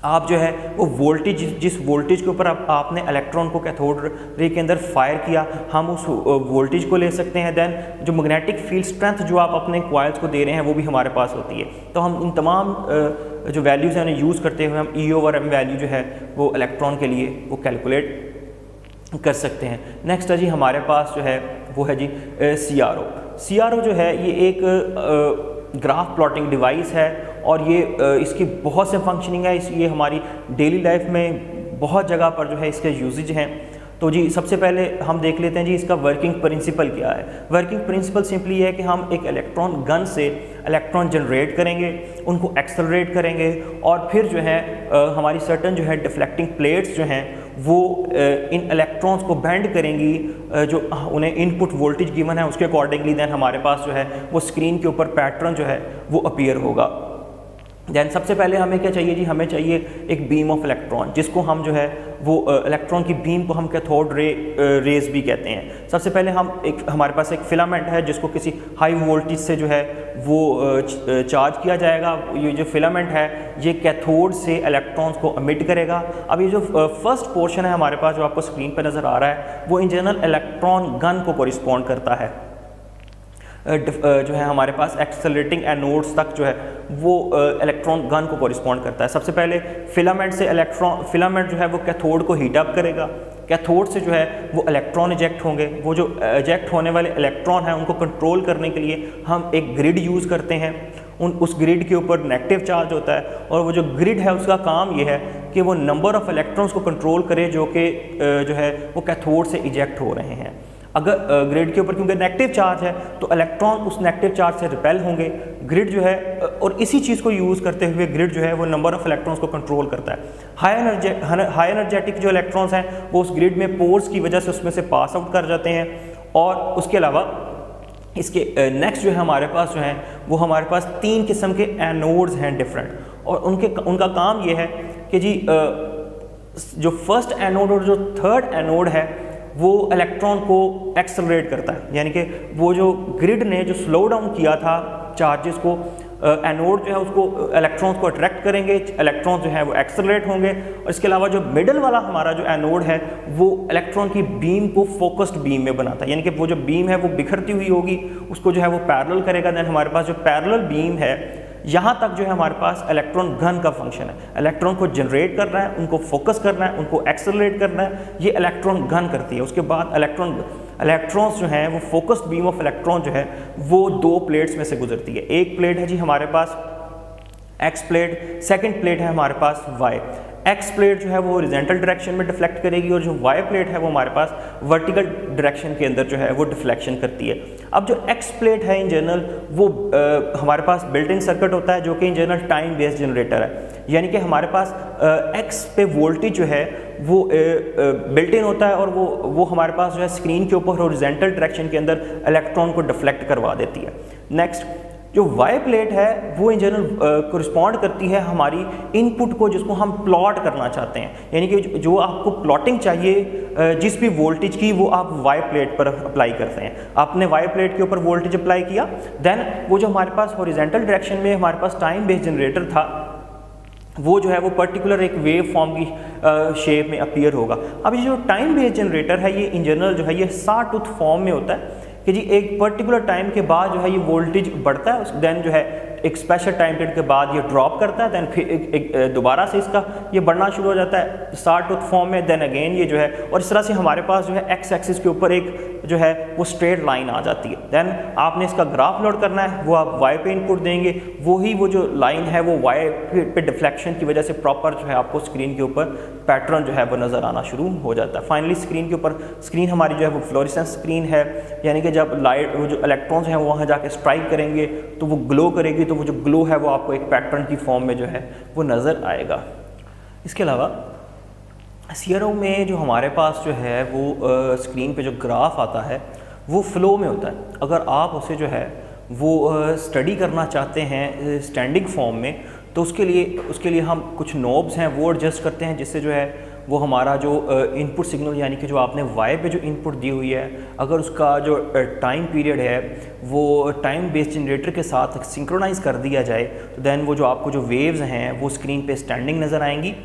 आप जो है वो वोल्टेज, जिस वोल्टेज के ऊपर आपने इलेक्ट्रॉन को कैथोड रे के अंदर फायर किया, हम उस वोल्टेज को ले सकते हैं। देन जो मैग्नेटिक फील्ड स्ट्रेंथ जो आप अपने कॉइल्स को दे रहे हैं वो भी हमारे पास होती है। तो हम इन तमाम जो वैल्यूज़ हैं उन्हें यूज़ करते हुए हम E/m वैल्यू जो है वो इलेक्ट्रॉन के लिए वो कैलकुलेट कर सकते हैं। नेक्स्ट है जी हमारे पास जो है वो है जी CRO जो है ये एक ग्राफ प्लॉटिंग डिवाइस है, और ये इसकी बहुत से फंक्शनिंग है। ये हमारी डेली लाइफ में बहुत जगह पर जो है इसके यूजेज हैं। तो जी सबसे पहले हम देख लेते हैं जी इसका वर्किंग प्रिंसिपल क्या है। वर्किंग प्रिंसिपल सिंपली है कि हम एक इलेक्ट्रॉन गन से इलेक्ट्रॉन जनरेट करेंगे, उनको एक्सेलरेट करेंगे, और फिर जो है हमारी सर्टन जो है डिफ्लेक्टिंग प्लेट्स जो हैं वो इन इलेक्ट्रॉन्स को बेंड करेंगी, जो उन्हें इनपुट वोल्टेज गिवन है उसके अकॉर्डिंगली। देन हमारे पास जो है वो स्क्रीन के ऊपर पैटर्न जो है वो अपीयर होगा। दैन सबसे पहले हमें क्या चाहिए जी, हमें चाहिए एक बीम ऑफ इलेक्ट्रॉन, जिसको हम जो है वो इलेक्ट्रॉन की बीम को हम कैथोड रेज भी कहते हैं। सबसे पहले हमारे पास एक फिलामेंट है जिसको किसी हाई वोल्टेज से जो है वो चार्ज किया जाएगा। ये जो फिलामेंट है ये कैथोड से इलेक्ट्रॉन्स को एमिट करेगा। अब ये जो फर्स्ट पोर्शन है हमारे पास जो आपको स्क्रीन पर नज़र आ रहा है वो इन जनरल इलेक्ट्रॉन गन को कोरिस्पॉन्ड करता है। जो है हमारे पास एक्सेलरेटिंग एनोड्स तक जो है वो इलेक्ट्रॉन गन को कॉरिस्पॉन्ड करता है। सबसे पहले फिलामेंट से फिलामेंट जो है वो कैथोड को हीट अप करेगा, कैथोड से जो है वो इलेक्ट्रॉन इजेक्ट होंगे। वो जो इजेक्ट होने वाले इलेक्ट्रॉन हैं उनको कंट्रोल करने के लिए हम एक ग्रिड यूज़ करते हैं। उस ग्रिड के ऊपर नेगेटिव चार्ज होता है और वो जो ग्रिड है उसका काम ये है कि वो नंबर ऑफ़ इलेक्ट्रॉन्स को कंट्रोल करे जो कि जो है वो कैथोड से इजेक्ट हो रहे हैं। अगर ग्रिड के ऊपर क्योंकि नेगेटिव चार्ज है तो इलेक्ट्रॉन उस नेगेटिव चार्ज से रिपेल होंगे। ग्रिड जो है और इसी चीज़ को यूज़ करते हुए ग्रिड जो है वो नंबर ऑफ़ इलेक्ट्रॉन्स को कंट्रोल करता है। हाई एनर्जेटिक जो इलेक्ट्रॉन्स हैं वो उस ग्रिड में पोर्स की वजह से उसमें से पास आउट कर जाते हैं। और उसके अलावा इसके नेक्स्ट जो है हमारे पास जो है वो हमारे पास 3 किस्म के एनोड्स हैं डिफरेंट, और उनका काम ये है कि जी जो फर्स्ट एनोड और जो थर्ड एनोड है वो इलेक्ट्रॉन को एक्सेलरेट करता है, यानी कि वो जो ग्रिड ने जो स्लो डाउन किया था चार्जेस को, एनोड जो है उसको इलेक्ट्रॉन्स को अट्रैक्ट करेंगे, इलेक्ट्रॉन्स जो है वो एक्सेलरेट होंगे। और इसके अलावा जो मिडल वाला हमारा जो एनोड है वो इलेक्ट्रॉन की बीम को फोकस्ड बीम में बनाता है, यानी कि वो जो बीम है वो बिखरती हुई होगी, उसको जो है वो पैरेलल करेगा। देन हमारे पास जो पैरेलल बीम है यहाँ तक जो है हमारे पास इलेक्ट्रॉन गन का फंक्शन है। इलेक्ट्रॉन को जनरेट करना है, उनको फोकस करना है, उनको एक्सेलरेट करना है, ये इलेक्ट्रॉन गन करती है। उसके बाद इलेक्ट्रॉन्स जो हैं वो फोकस्ड बीम ऑफ इलेक्ट्रॉन जो है वो 2 प्लेट्स में से गुजरती है। एक प्लेट है जी हमारे पास एक्स प्लेट, सेकंड प्लेट है हमारे पास वाई। एक्स प्लेट जो है वो हॉरिजॉन्टल डायरेक्शन में डिफ्लेक्ट करेगी और जो वाई प्लेट है वो हमारे पास वर्टिकल डायरेक्शन के अंदर जो है वो डिफ्लेक्शन करती है। अब जो एक्स प्लेट है इन जनरल वो हमारे पास बिल्ट इन सर्किट होता है जो कि in general time based generator है, यानी कि हमारे पास एक्स पे वोल्टेज जो है वो बिल्ट इन होता है और वो हमारे पास जो है स्क्रीन के ऊपर हॉरिजॉन्टल डायरेक्शन के अंदर इलेक्ट्रॉन को डिफ्लेक्ट करवा देती है। नेक्स्ट जो वाई प्लेट है वो इन जनरल कोरिस्पॉन्ड करती है हमारी इनपुट को जिसको हम प्लॉट करना चाहते हैं, यानी कि जो आपको प्लॉटिंग चाहिए जिस भी वोल्टेज की वो आप वाई प्लेट पर अप्लाई करते हैं। आपने वाई प्लेट के ऊपर वोल्टेज अप्लाई किया, देन वो जो हमारे पास हॉरिजॉन्टल डायरेक्शन में हमारे पास टाइम बेस्ड जनरेटर था वो जो है वो पर्टिकुलर एक वेव फॉर्म की शेप में अपीयर होगा। अब ये जो टाइम बेस्ड जनरेटर है ये इन जनरल जो है ये सॉटूथ फॉर्म में होता है कि जी एक पर्टिकुलर टाइम के बाद जो है ये वोल्टेज बढ़ता है, देन जो है एक स्पेशल टाइम पीरियड के बाद ये ड्रॉप करता है, देन फिर दोबारा से इसका ये बढ़ना शुरू हो जाता है सॉटूथ फॉर्म में, देन अगेन ये जो है, और इस तरह से हमारे पास जो है एक्स एक्सिस के ऊपर एक जो है वो स्ट्रेट लाइन आ जाती है। देन आपने इसका ग्राफ लोड करना है, वो आप वाई पे इनपुट देंगे, वो जो लाइन है वो वाई पे डिफ्लेक्शन की वजह से प्रॉपर जो है आपको स्क्रीन के ऊपर पैटर्न जो है वो नज़र आना शुरू हो जाता है। फाइनली स्क्रीन के ऊपर स्क्रीन हमारी जो है वो फ्लोरेसेंस स्क्रीन है, यानी कि जब लाइट वो जो इलेक्ट्रॉन्स हैं वो वहाँ जाके स्ट्राइक करेंगे तो वो ग्लो करेगी, तो वो जो ग्लो है वो आपको एक पैटर्न की फॉर्म में जो है वो नज़र आएगा। इसके अलावा सीआरओ में जो हमारे पास जो है वो स्क्रीन पे जो ग्राफ आता है वो फ्लो में होता है। अगर आप उसे जो है वो स्टडी करना चाहते हैं स्टैंडिंग फॉर्म में तो उसके लिए हम कुछ नॉब्स हैं वो एडजस्ट करते हैं, जिससे जो है वो हमारा जो इनपुट सिग्नल यानी कि जो आपने वाई पे जो इनपुट दी हुई है अगर उसका जो टाइम पीरियड है वो टाइम बेस्ड जनरेटर के साथ सिंक्रोनाइज़ कर दिया जाए तो देन वो जो आपको जो वेव्स हैं वो स्क्रीन पे स्टैंडिंग नज़र आएंगी।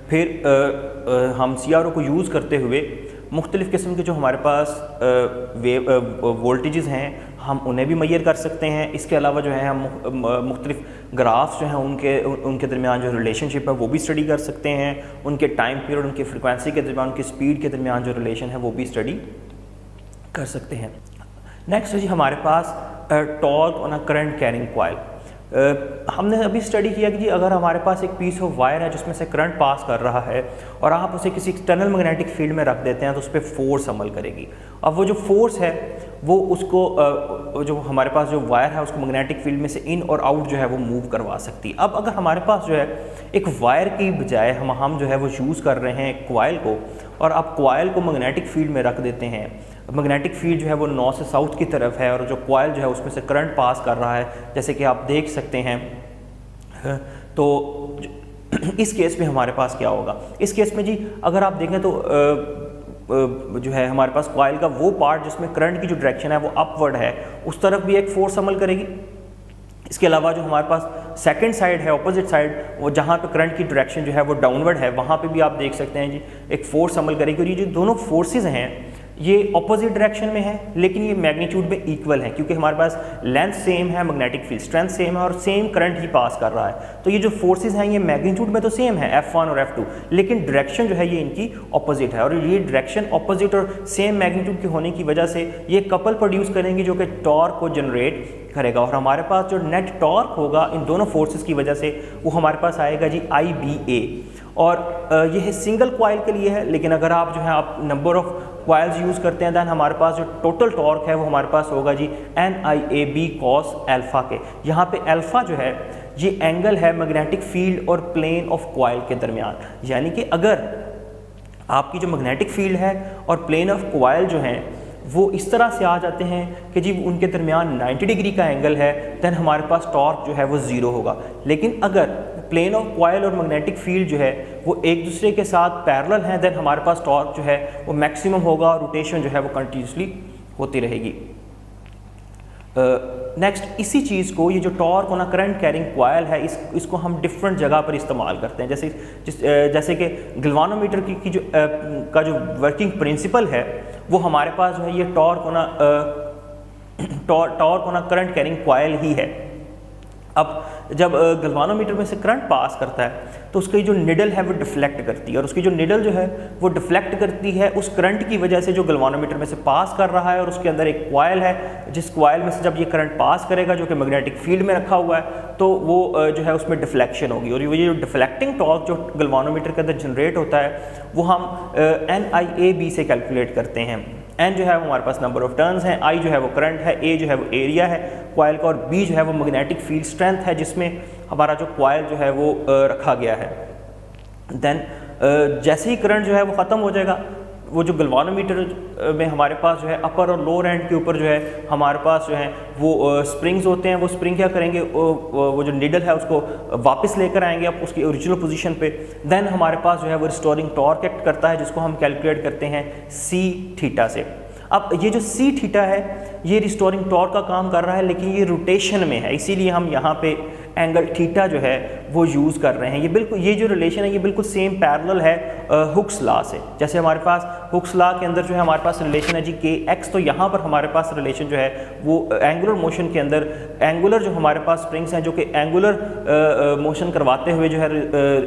फिर हम सीआरओ को यूज़ करते हुए मुख्तलिफ़ किस्म के जो हमारे पास वोल्टेजेस हैं हम उन्हें भी मैयर कर सकते हैं। इसके अलावा जो है हम मुख्तलिफ़ ग्राफ्स जो हैं उनके दरमियान जो रिलेशनशिप है वो भी स्टडी कर सकते हैं, उनके टाइम पीरियड, उनकी फ्रिक्वेंसी के दरमियान, उनकी स्पीड के दरमियान जो रिलेशन है वो भी स्टडी कर सकते हैं। नेक्स्ट है जी हमारे पास torque on a current carrying coil. हमने अभी स्टडी किया कि जी अगर हमारे पास एक पीस ऑफ वायर है जिसमें से करंट पास कर रहा है और आप उसे किसी एक्सटर्नल मैग्नेटिक फील्ड में रख देते हैं तो उस पर फोर्स अमल करेगी। अब वो जो फोर्स है वो उसको जो हमारे पास जो वायर है उसको मैग्नेटिक फील्ड में से इन और आउट जो है वो मूव करवा सकती है। अब अगर हमारे पास जो है एक वायर की बजाय हम जो है वो यूज़ कर रहे हैं कॉइल को, और आप कॉइल को मैग्नेटिक फील्ड में रख देते हैं, मैग्नेटिक फील्ड जो है वो नॉर्थ से साउथ की तरफ है और जो कॉइल जो है उसमें से करंट पास कर रहा है जैसे कि आप देख सकते हैं, तो इस केस में हमारे पास क्या होगा। इस केस में जी अगर आप देखें तो जो है हमारे पास कॉइल का वो पार्ट जिसमें करंट की जो डायरेक्शन है वो अपवर्ड है उस तरफ भी एक फोर्स अमल करेगी। इसके अलावा जो हमारे पास सेकंड साइड है, ऑपोजिट साइड, वो जहाँ पे करंट की डायरेक्शन जो है वो डाउनवर्ड है, वहाँ पे भी आप देख सकते हैं जी एक फोर्स अमल करेगी। और ये जो दोनों फोर्सेस हैं ये ऑपोजिट डायरेक्शन में है लेकिन ये मैग्नीट्यूड में इक्वल है, क्योंकि हमारे पास लेंथ सेम है, मैग्नेटिक फील्ड स्ट्रेंथ सेम है और सेम करंट ही पास कर रहा है। तो ये जो फोर्सेस हैं ये मैग्नीट्यूड में तो सेम है F1 और F2, लेकिन डायरेक्शन जो है ये इनकी ऑपोजिट है। और ये डायरेक्शन ऑपोजिट और सेम मैग्नीट्यूड के होने की वजह से ये कपल प्रोड्यूस करेंगे जो कि टॉर्क को जनरेट करेगा। और हमारे पास जो नेट टॉर्क होगा इन दोनों फोर्सेस की वजह से वो हमारे पास आएगा जी IBA। और यह सिंगल कॉइल के लिए है, लेकिन अगर आप जो है आप नंबर ऑफ कॉइल्स यूज़ करते हैं दैन हमारे पास जो टोटल टॉर्क है वो हमारे पास होगा जी NIAB cos अल्फ़ा के। यहाँ पे अल्फ़ा जो है ये एंगल है मैग्नेटिक फील्ड और प्लेन ऑफ कॉइल के दरमियान, यानी कि अगर आपकी जो मैग्नेटिक फील्ड है और प्लेन ऑफ कॉइल जो हैं वो इस तरह से आ जाते हैं कि जी उनके दरमियान 90 डिग्री का एंगल है, दैन हमारे पास टॉर्क जो है वो ज़ीरो होगा। लेकिन अगर प्लेन ऑफ कॉइल और मैग्नेटिक फील्ड जो है वो एक दूसरे के साथ पैरेलल हैं, दैन हमारे पास टॉर्क जो है वो मैक्सिमम होगा और रोटेशन जो है वो कंटिन्यूसली होती रहेगी। नेक्स्ट इसी चीज़ को, ये जो टॉर्क होना करंट कैरिंग कॉइल है, इसको हम डिफरेंट जगह पर इस्तेमाल करते हैं। जैसे कि गल्वानोमीटर की जो का जो वर्किंग प्रिंसिपल है वो हमारे पास जो है ये टॉर्क होना करंट कैरिंग कॉइल ही है। अब जब गल्वानोमीटर में से करंट पास करता है तो उसकी जो निडल है वो डिफ्लेक्ट करती है, और उसकी जो निडल जो है वो डिफ्लेक्ट करती है उस करंट की वजह से जो गल्वानोमीटर में से पास कर रहा है, और उसके अंदर एक कॉइल है जिस कॉइल में से जब ये करंट पास करेगा जो कि मैग्नेटिक फील्ड में रखा हुआ है तो वो जो है उसमें डिफ्लेक्शन होगी, और ये जो डिफ्लेक्टिंग टॉर्क जो गल्वानोमीटर के अंदर जनरेट होता है वो हम NIAB से कैलकुलेट करते हैं। N जो है वो हमारे पास नंबर ऑफ टर्न्स हैं, I जो है वो करंट है, A जो है वो एरिया है कॉइल का, और B जो है वो मैग्नेटिक फील्ड स्ट्रेंथ है जिसमें हमारा जो कॉइल जो है वो रखा गया है। देन जैसे ही करंट जो है वो ख़त्म हो जाएगा, वो जो गल्वानोमीटर में हमारे पास जो है अपर और लोअर एंड के ऊपर जो है हमारे पास जो है वो स्प्रिंग्स होते हैं। वो स्प्रिंग क्या करेंगे, वो जो निडल है उसको वापस लेकर आएंगे अब उसकी ओरिजिनल पोजीशन पे। देन हमारे पास जो है वो रिस्टोरिंग टॉर्क एक्ट करता है जिसको हम कैलकुलेट करते हैं C थीटा से। अब ये जो C थीटा है ये रिस्टोरिंग टॉर्क का काम कर रहा है, लेकिन ये रोटेशन में है, इसीलिए हम यहाँ पे एंगल थीटा जो है वो यूज़ कर रहे हैं। ये बिल्कुल, ये जो रिलेशन है ये बिल्कुल सेम पैरेलल है हुक्स लॉ से। जैसे हमारे पास हुक्स लॉ के अंदर जो है हमारे पास रिलेशन है जी kx, तो यहाँ पर हमारे पास रिलेशन जो है वो एंगुलर मोशन के अंदर एंगुलर जो हमारे पास स्प्रिंग्स हैं जो कि एंगुलर मोशन करवाते हुए जो है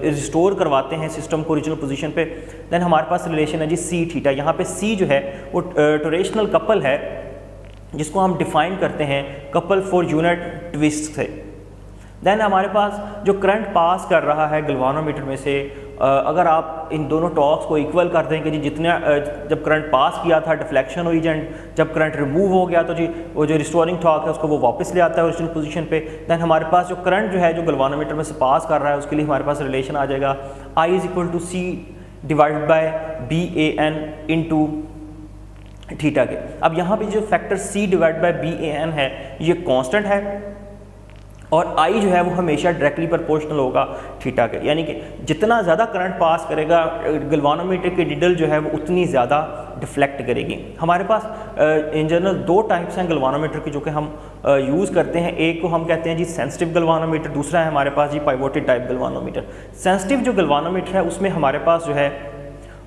रिस्टोर करवाते हैं सिस्टम को ओरिजिनल पोजीशन पे। देन हमारे पास रिलेशन है जी C थीटा। यहाँ पे C जो है वो टोरेशनल कपल है जिसको हम डिफाइन करते हैं कपल फॉर यूनिट ट्विस्ट से। देन हमारे पास जो करंट पास कर रहा है गल्वानोमीटर में से, अगर आप इन दोनों टॉर्क्स को इक्वल कर देंगे जी, जितने जब करंट पास किया था डिफ्लेक्शन हुई, जब करंट रिमूव हो गया तो जी वो जो रिस्टोरिंग टॉर्क है उसको वो वापस ले आता है ओरिजिनल पोजीशन पे। देन हमारे पास जो करंट जो है जो गल्वानोमीटर में से पास कर रहा है उसके लिए हमारे पास रिलेशन आ जाएगा I = C divided by BAN into theta के। अब यहाँ पे जो factor C divide by BAN है ये कांस्टेंट है, और I जो है वो हमेशा डायरेक्टली प्रोपोर्शनल होगा थीटा के, यानी कि जितना ज़्यादा करंट पास करेगा गल्वानोमीटर की निडल जो है वो उतनी ज़्यादा डिफ्लेक्ट करेगी। हमारे पास इन जनरल दो टाइप्स हैं गल्वानोमीटर की जो कि हम यूज़ करते हैं। एक को हम कहते हैं जी सेंसिटिव गल्वानोमीटर, दूसरा है हमारे पास जी पाइवोटेड टाइप गल्वानोमीटर। सेंसिटिव जो गल्वानोमीटर है उसमें हमारे पास जो है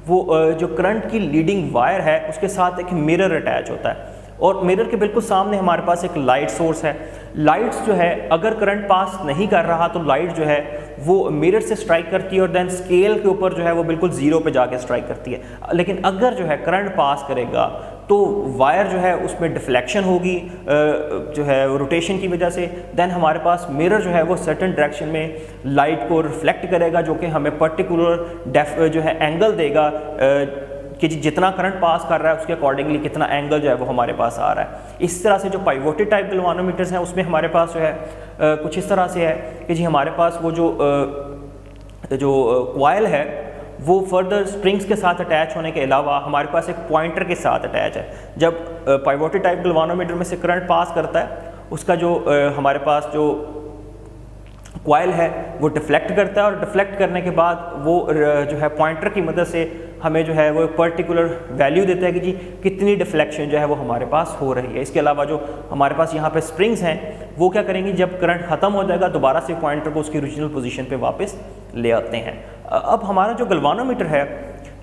वो जो करंट की लीडिंग वायर है उसके साथ एक मिरर अटैच होता है, और मिरर के बिल्कुल सामने हमारे पास एक लाइट सोर्स है। लाइट्स जो है अगर करंट पास नहीं कर रहा तो लाइट जो है वो मिरर से स्ट्राइक करती है और देन स्केल के ऊपर जो है वो बिल्कुल ज़ीरो पे जाके स्ट्राइक करती है। लेकिन अगर जो है करंट पास करेगा तो वायर जो है उसमें डिफ्लेक्शन होगी जो है रोटेशन की वजह से। देन हमारे पास मिरर जो है वो सर्टेन डायरेक्शन में लाइट को रिफ्लेक्ट करेगा जो कि हमें पर्टिकुलर जो है एंगल देगा कि जितना करंट पास कर रहा है उसके अकॉर्डिंगली कितना एंगल जो है वो हमारे पास आ रहा है। इस तरह से जो पाइवोटेड टाइप गल्वानोमीटर्स हैं उसमें हमारे पास जो है कुछ इस तरह से है कि जी हमारे पास वो जो कॉइल है वो फर्दर स्प्रिंग्स के साथ अटैच होने के अलावा हमारे पास एक पॉइंटर के साथ अटैच है। जब पाइवोटेड टाइप गल्वानोमीटर में से करंट पास करता है उसका जो हमारे पास जो कॉइल है वो डिफ्लेक्ट करता है, और डिफ्लेक्ट करने के बाद वो जो है पॉइंटर की मदद से हमें जो है वो पर्टिकुलर वैल्यू देता है कि जी कितनी डिफ्लेक्शन जो है वो हमारे पास हो रही है। इसके अलावा जो हमारे पास यहाँ पे स्प्रिंग्स हैं वो क्या करेंगी, जब करंट ख़त्म हो जाएगा दोबारा से पॉइंटर को उसकी ओरिजिनल पोजीशन पे वापस ले आते हैं। अब हमारा जो गल्वानोमीटर है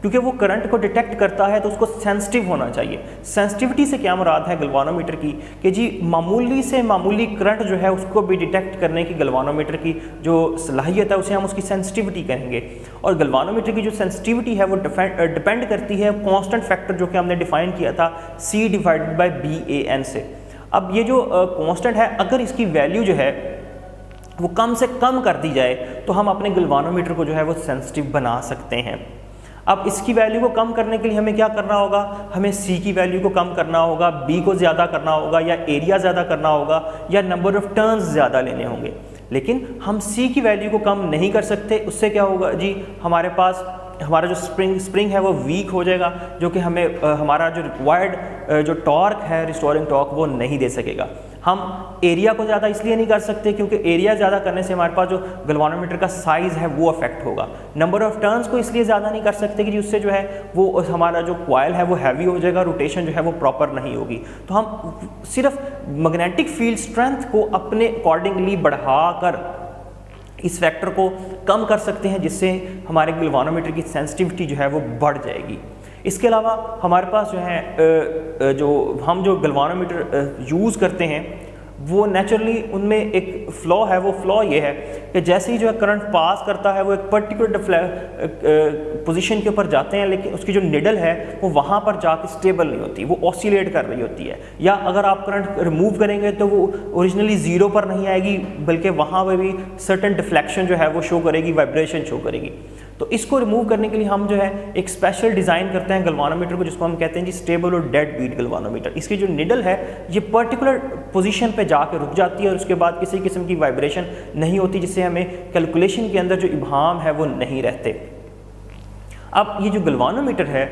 क्योंकि वो करंट को डिटेक्ट करता है तो उसको सेंसिटिव होना चाहिए। सेंसिटिविटी से क्या मुराद है गलवानोमीटर की कि जी मामूली से मामूली करंट जो है उसको भी डिटेक्ट करने की गलवानोमीटर की जो सलाहियत है उसे हम उसकी सेंसिटिविटी कहेंगे। और गलवानोमीटर की जो सेंसिटिविटी है वो डिपेंड करती है कांस्टेंट फैक्टर जो कि हमने डिफाइन किया था C/BAN से। अब ये जो कांस्टेंट है अगर इसकी वैल्यू जो है वो कम से कम कर दी जाए तो हम अपने गलवानोमीटर को जो है वो सेंसिटिव बना सकते हैं। अब इसकी वैल्यू को कम करने के लिए हमें क्या करना होगा, हमें C की वैल्यू को कम करना होगा, B को ज़्यादा करना होगा, या एरिया ज़्यादा करना होगा, या नंबर ऑफ टर्न्स ज़्यादा लेने होंगे। लेकिन हम C की वैल्यू को कम नहीं कर सकते, उससे क्या होगा जी हमारे पास हमारा जो स्प्रिंग है वो वीक हो जाएगा, जो कि हमें हमारा जो रिक्वायर्ड जो टॉर्क है रिस्टोरिंग टॉर्क वो नहीं दे सकेगा। हम एरिया को ज़्यादा इसलिए नहीं कर सकते क्योंकि एरिया ज़्यादा करने से हमारे पास जो गलवानोमीटर का साइज़ है वो अफेक्ट होगा। नंबर ऑफ़ टर्न्स को इसलिए ज़्यादा नहीं कर सकते कि उससे जो है वो हमारा जो कॉइल है वो हैवी हो जाएगा, रोटेशन जो है वो प्रॉपर नहीं होगी। तो हम सिर्फ मैग्नेटिक फील्ड स्ट्रेंथ को अपने अकॉर्डिंगली बढ़ाकर इस फैक्टर को कम कर सकते हैं, जिससे हमारे गलवानोमीटर की सेंसिटिविटी जो है वो बढ़ जाएगी। इसके अलावा हमारे पास जो है जो गलवानोमीटर यूज़ करते हैं वो नेचुरली उनमें एक फ़्लॉ है। वो फ़्लॉ ये है कि जैसे ही जो है करंट पास करता है वो एक पर्टिकुलर पोजीशन के ऊपर जाते हैं, लेकिन उसकी जो निडल है वो वहाँ पर जाके स्टेबल नहीं होती, वो ऑसिलेट कर रही होती है। या अगर आप करंट रिमूव करेंगे तो वो ओरिजिनली ज़ीरो पर नहीं आएगी, बल्कि वहाँ पर भी सर्टेन डिफ्लेक्शन जो है वो शो करेगी, वाइब्रेशन शो करेगी। तो इसको रिमूव करने के लिए हम जो है एक स्पेशल डिज़ाइन करते हैं गलवानोमीटर को, जिसको हम कहते हैं जी स्टेबल और डेड बीट गलवानोमीटर। इसकी जो निडल है ये पर्टिकुलर पोजीशन पे जाकर रुक जाती है और उसके बाद किसी किस्म की वाइब्रेशन नहीं होती, जिससे हमें कैलकुलेशन के अंदर जो इबाम है वो नहीं रहते। अब ये जो गलवानोमीटर है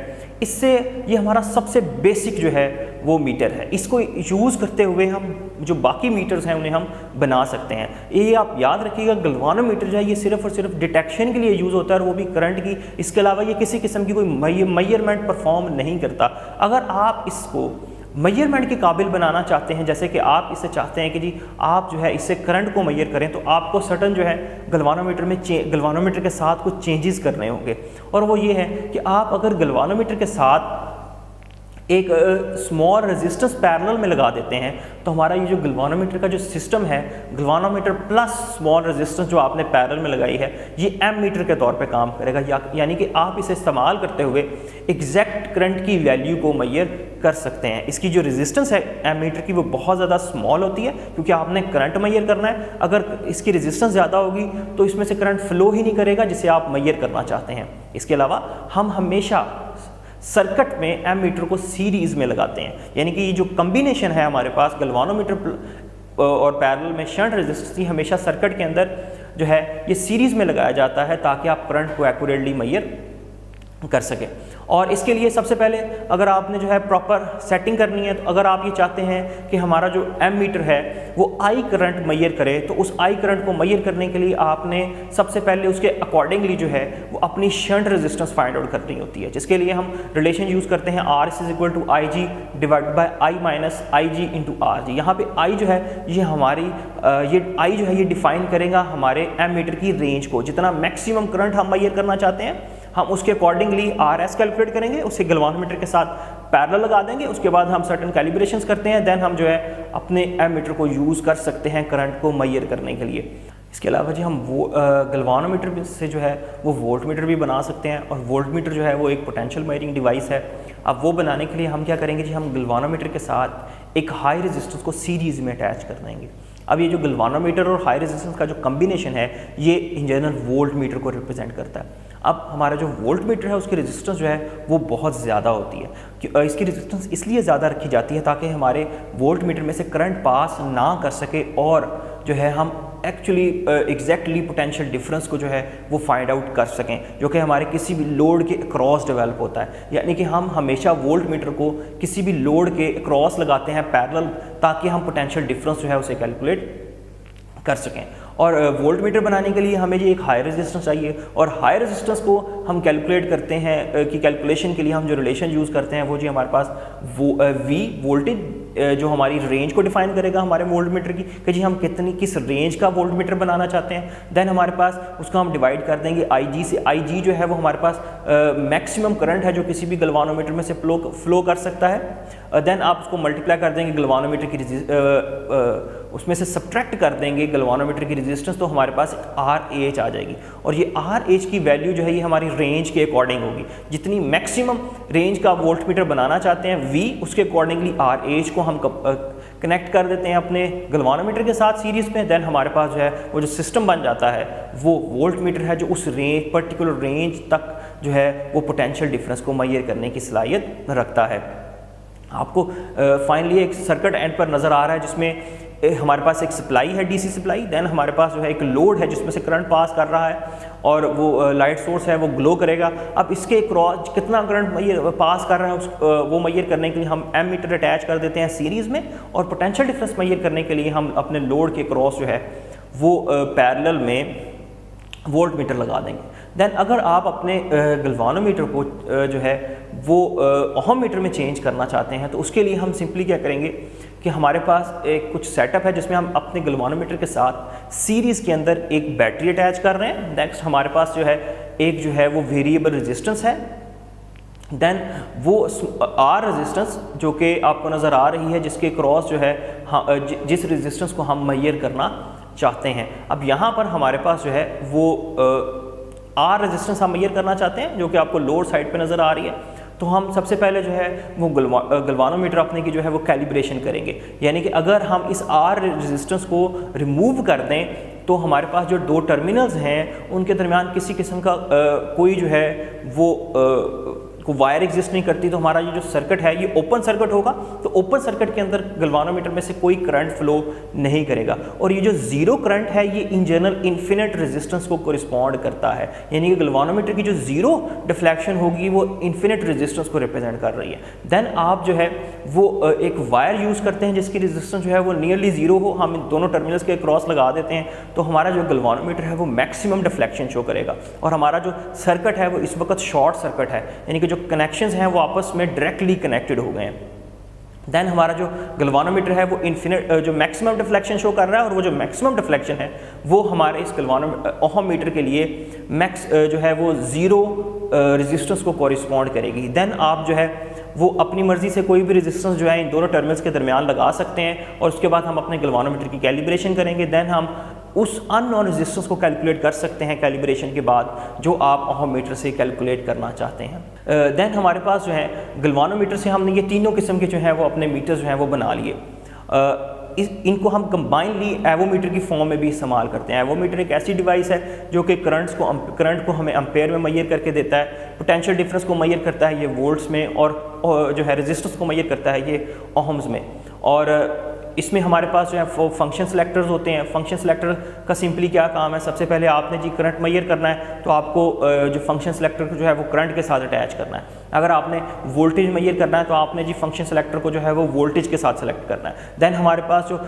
इससे ये हमारा सबसे बेसिक जो है वो मीटर है। इसको यूज़ करते हुए हम जो बाकी मीटर्स हैं उन्हें हम बना सकते हैं। ये आप याद रखिएगा गलवानोमीटर जो है ये सिर्फ और सिर्फ डिटेक्शन के लिए यूज़ होता है और वो भी करंट की। इसके अलावा ये किसी किस्म की कोई मेजरमेंट परफॉर्म नहीं करता। अगर आप इसको मेजरमेंट के काबिल बनाना चाहते हैं, जैसे कि आप इसे चाहते हैं कि जी आप जो है इससे करंट को मेजर करें, तो आपको सर्टन जो है गलवानोमीटर के साथ कुछ चेंजेस करने होंगे। और वो ये है कि आप अगर गलवानोमीटर के साथ एक स्मॉल रेजिस्टेंस पैरेलल में लगा देते हैं तो हमारा ये जो गलवानोमीटर का जो सिस्टम है, गलवानोमीटर प्लस स्मॉल रेजिस्टेंस जो आपने पैरेलल में लगाई है, ये एमीटर के तौर पे काम करेगा। यानी कि आप इसे इस्तेमाल करते हुए एग्जैक्ट करंट की वैल्यू को मेजर कर सकते हैं। इसकी जो रेजिस्टेंस है एमीटर की वो बहुत ज़्यादा स्मॉल होती है क्योंकि आपने करंट मेजर करना है। अगर इसकी रेजिस्टेंस ज़्यादा होगी तो इसमें से करंट फ्लो ही नहीं करेगा जिसे आप मेजर करना चाहते हैं। इसके अलावा हम हमेशा सर्किट में एमीटर को सीरीज़ में लगाते हैं, यानी कि ये जो कम्बिनेशन है हमारे पास गलवानोमीटर और पैरेलल में शंट रेजिस्टेंस, हमेशा सर्किट के अंदर जो है ये सीरीज़ में लगाया जाता है ताकि आप करंट को एक्यूरेटली मेजर कर सकें। और इसके लिए सबसे पहले अगर आपने जो है प्रॉपर सेटिंग करनी है, तो अगर आप ये चाहते हैं कि हमारा जो एमीटर है वो आई करंट मेजर करे, तो उस आई करंट को मेजर करने के लिए आपने सबसे पहले उसके अकॉर्डिंगली जो है वो अपनी शंट रेजिस्टेंस फाइंड आउट करनी होती है, जिसके लिए हम रिलेशन यूज़ करते हैं R=IG divide by I minus IG into RG। यहाँ पे I जो है ये हमारी ये I जो है ये डिफाइन करेगा हमारे एमीटर की रेंज को। जितना मैक्सिमम करंट हम मेजर करना चाहते हैं हम उसके अकॉर्डिंगली RS कैलकुलेट करेंगे, उससे गलवानोमीटर के साथ पैरेलल लगा देंगे। उसके बाद हम सर्टेन कैलिब्रेशंस करते हैं, देन हम जो है अपने एमीटर को यूज़ कर सकते हैं करंट को मेजर करने के लिए। इसके अलावा जी हम वो गलवानोमीटर से जो है वो वोल्टमीटर भी बना सकते हैं, और वोल्टमीटर जो है वो एक पोटेंशियल मेजरिंग डिवाइस है। अब वो बनाने के लिए हम क्या करेंगे जी, हम गलवानोमीटर के साथ एक हाई रेजिस्टेंस को सीरीज़ में अटैच कर देंगे। अब ये जो गलवानोमीटर और हाई रेजिस्टेंस का जो कम्बिनेशन है ये इन जनरल वोल्ट मीटर को रिप्रेजेंट करता है। अब हमारा जो वोल्ट मीटर है उसकी रेजिस्टेंस जो है वो बहुत ज़्यादा होती है कि इसकी रेजिस्टेंस इसलिए ज़्यादा रखी जाती है ताकि हमारे वोल्ट मीटर में से करंट पास ना कर सके और जो है हम एक्चुअली एग्जैक्टली पोटेंशियल डिफरेंस को जो है वो फाइंड आउट कर सकें, जो कि हमारे किसी भी लोड के अक्रॉस डेवलप होता है। यानी कि हम हमेशा वोल्ट मीटर को किसी भी लोड के अक्रॉस लगाते हैं पैरेलल, ताकि हम पोटेंशियल डिफरेंस जो है उसे कैलकुलेट कर सकें। और वोल्ट मीटर बनाने के लिए हमें जी एक हाई रेजिस्टेंस चाहिए, और हाई रेजिस्टेंस को हम कैलकुलेट करते हैं कि कैलकुलेशन के लिए हम जो रिलेशन यूज़ करते हैं वो जी हमारे पास वो V वोल्टेज जो हमारी रेंज को डिफाइन करेगा हमारे वोल्ट मीटर की, कि जी हम किस रेंज का वोल्ट मीटर बनाना चाहते हैं। देन हमारे पास उसको हम डिवाइड कर देंगे IG से। IG जो है वो हमारे पास मैक्सिमम करंट है जो किसी भी गलवानोमीटर में से फ्लो कर सकता है। देन आप उसको मल्टीप्लाई कर देंगे गलवानोमीटर की उसमें से सब्ट्रैक्ट कर देंगे गलवानोमीटर की रेजिस्टेंस, तो हमारे पास RH आ जाएगी। और ये RH की वैल्यू जो है ये हमारी रेंज के अकॉर्डिंग होगी। जितनी मैक्सिमम रेंज का वोल्ट मीटर बनाना चाहते हैं V, उसके अकॉर्डिंगली RH को हम कनेक्ट कर देते हैं अपने गलवानोमीटर के साथ सीरीज़ में। देन हमारे पास जो है वो जो सिस्टम बन जाता है वो वोल्ट मीटर है जो उस पर्टिकुलर रेंज तक जो है वो पोटेंशियल डिफरेंस को मेजर करने की सलाहियत रखता है। आपको फाइनली एक सर्किट एंड पर नज़र आ रहा है जिसमें हमारे पास एक सप्लाई है DC सप्लाई, देन हमारे पास जो है एक लोड है जिसमें से करंट पास कर रहा है और वो लाइट सोर्स है वो ग्लो करेगा। अब इसके क्रॉस कितना करंट पास कर रहा है वो मेजर करने के लिए हम एमीटर अटैच कर देते हैं सीरीज़ में, और पोटेंशियल डिफरेंस मेजर करने के लिए हम अपने लोड के क्रॉस जो है वो पैरेलल में वोल्ट मीटर लगा देंगे। देन अगर आप अपने गलवानोमीटर को जो है वो ओहम मीटर में चेंज करना चाहते हैं तो उसके लिए हम सिंपली क्या करेंगे कि हमारे पास एक कुछ सेटअप है जिसमें हम अपने गलवानोमीटर के साथ सीरीज़ के अंदर एक बैटरी अटैच कर रहे हैं। नेक्स्ट हमारे पास जो है एक जो है वो वेरिएबल रेजिस्टेंस है। देन वो R रेजिस्टेंस जो कि आपको नज़र आ रही है जिसके क्रॉस जो है जिस रेजिस्टेंस को हम मेजर करना चाहते हैं। अब यहाँ पर हमारे पास जो है वो R रेजिस्टेंस हम मेजर करना चाहते हैं जो कि आपको लोड साइड पे नज़र आ रही है। तो हम सबसे पहले जो है वो गलवानोमीटर अपने की जो है वो कैलिब्रेशन करेंगे, यानी कि अगर हम इस R रेजिस्टेंस को रिमूव कर दें तो हमारे पास जो दो टर्मिनल्स हैं उनके दरमियान किसी किस्म का कोई जो है वो को वायर एग्जिस्ट नहीं करती, तो हमारा ये जो सर्किट है ये ओपन सर्किट होगा। तो ओपन सर्किट के अंदर गलवानोमीटर में से कोई करंट फ्लो नहीं करेगा, और ये जो जीरो करंट है ये इन जनरल इन्फिनिट रेजिस्टेंस को कोरिस्पॉन्ड करता है, यानी कि गलवानोमीटर की जो जीरो डिफ्लेक्शन होगी वो इन्फिनिट रेजिस्टेंस को रिप्रेजेंट कर रही है। देन आप जो है वो एक वायर यूज़ करते हैं जिसकी रेजिस्टेंस जो है वो नियरली जीरो हो, हम इन दोनों टर्मिनल्स के क्रॉस लगा देते हैं, तो हमारा जो गलवानोमीटर है वो मैक्सिमम डिफ्लेक्शन शो करेगा, और हमारा जो सर्किट है वो इस वक्त शॉर्ट सर्किट है, यानी कि जो कनेक्शंस हैं वो आपस में डायरेक्टली कनेक्टेड हो गए हैं। देन हमारा जो गलवानोमीटर है वो इन्फिनिट जो मैक्सिमम डिफ्लेक्शन शो कर रहा है, और वो जो मैक्सिमम डिफ्लेक्शन है वो हमारे इस ओहम मीटर के लिए मैक्स जो है वो ज़ीरो रेजिस्टेंस को कॉरिस्पॉन्ड करेगी। देन आप जो है वो अपनी मर्ज़ी से कोई भी रेजिस्टेंस जो है इन दोनों टर्मिनल्स के दरमियान लगा सकते हैं, और उसके बाद हम अपने गलवानोमीटर की कैलिब्रेशन करेंगे। देन हम उस अननोन रेजिस्टेंस को कैलकुलेट कर सकते हैं कैलिब्रेशन के बाद जो आप ओहम मीटर से कैलकुलेट करना चाहते हैं। देन हमारे पास जो है गलवानोमीटर से हमने ये तीनों किस्म के जो हैं वो अपने मीटर जो हैं वो बना लिए। इनको हम कंबाइनली एवोमीटर की फॉर्म में भी इस्तेमाल करते हैं। एवोमीटर एक ऐसी डिवाइस है जो कि करंट को हमें एम्पेयर में मेजर करके देता है, पोटेंशियल डिफरेंस को मेजर करता है ये वोल्ट्स में, और जो है रेजिस्टेंस को मेजर करता है ये ओहम्स में। और इसमें हमारे पास जो है फंक्शन सेलेक्टर्स होते हैं। फंक्शन सेलेक्टर का सिंपली क्या काम है, सबसे पहले आपने जी करंट मेजर करना है तो आपको जो फंक्शन सेलेक्टर को जो है वो करंट के साथ अटैच करना है। अगर आपने वोल्टेज मेजर करना है तो आपने जी फंक्शन सेलेक्टर को जो है वो वोल्टेज के साथ सेलेक्ट करना है। देन हमारे पास जो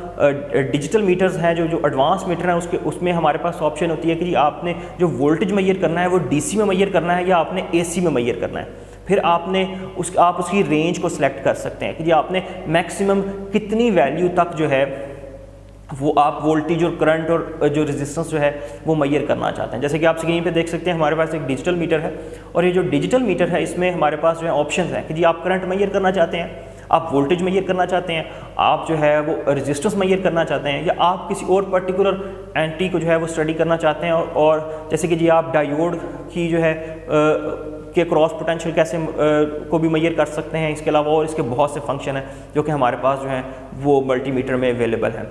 डिजिटल मीटर्स हैं, जो एडवांस मीटर हैं, उसमें हमारे पास ऑप्शन होती है कि जी आपने जो वोल्टेज मेजर करना है वो DC में मेजर करना है या आपने AC में मेजर करना है। फिर आपने आप उसकी रेंज को सिलेक्ट कर सकते हैं कि जी आपने मैक्सिमम कितनी वैल्यू तक जो है वो आप वोल्टेज और करंट और जो रेजिस्टेंस जो है वो मेजर करना चाहते हैं। जैसे कि आप स्क्रीन पे देख सकते हैं हमारे पास एक डिजिटल मीटर है, और ये जो डिजिटल मीटर है इसमें हमारे पास जो है ऑप्शंस हैं कि जी आप करंट मेजर करना चाहते हैं, आप वोल्टेज मेजर करना चाहते हैं, आप जो है वो रेजिस्टेंस मेजर करना चाहते हैं, या आप किसी और पर्टिकुलर एंटी को जो है वो स्टडी करना चाहते हैं। और जैसे कि जी आप डायोड की जो है के क्रॉस पोटेंशियल कैसे को भी मेजर कर सकते हैं। इसके अलावा और इसके बहुत से फंक्शन हैं जो कि हमारे पास जो हैं वो मल्टीमीटर में अवेलेबल हैं।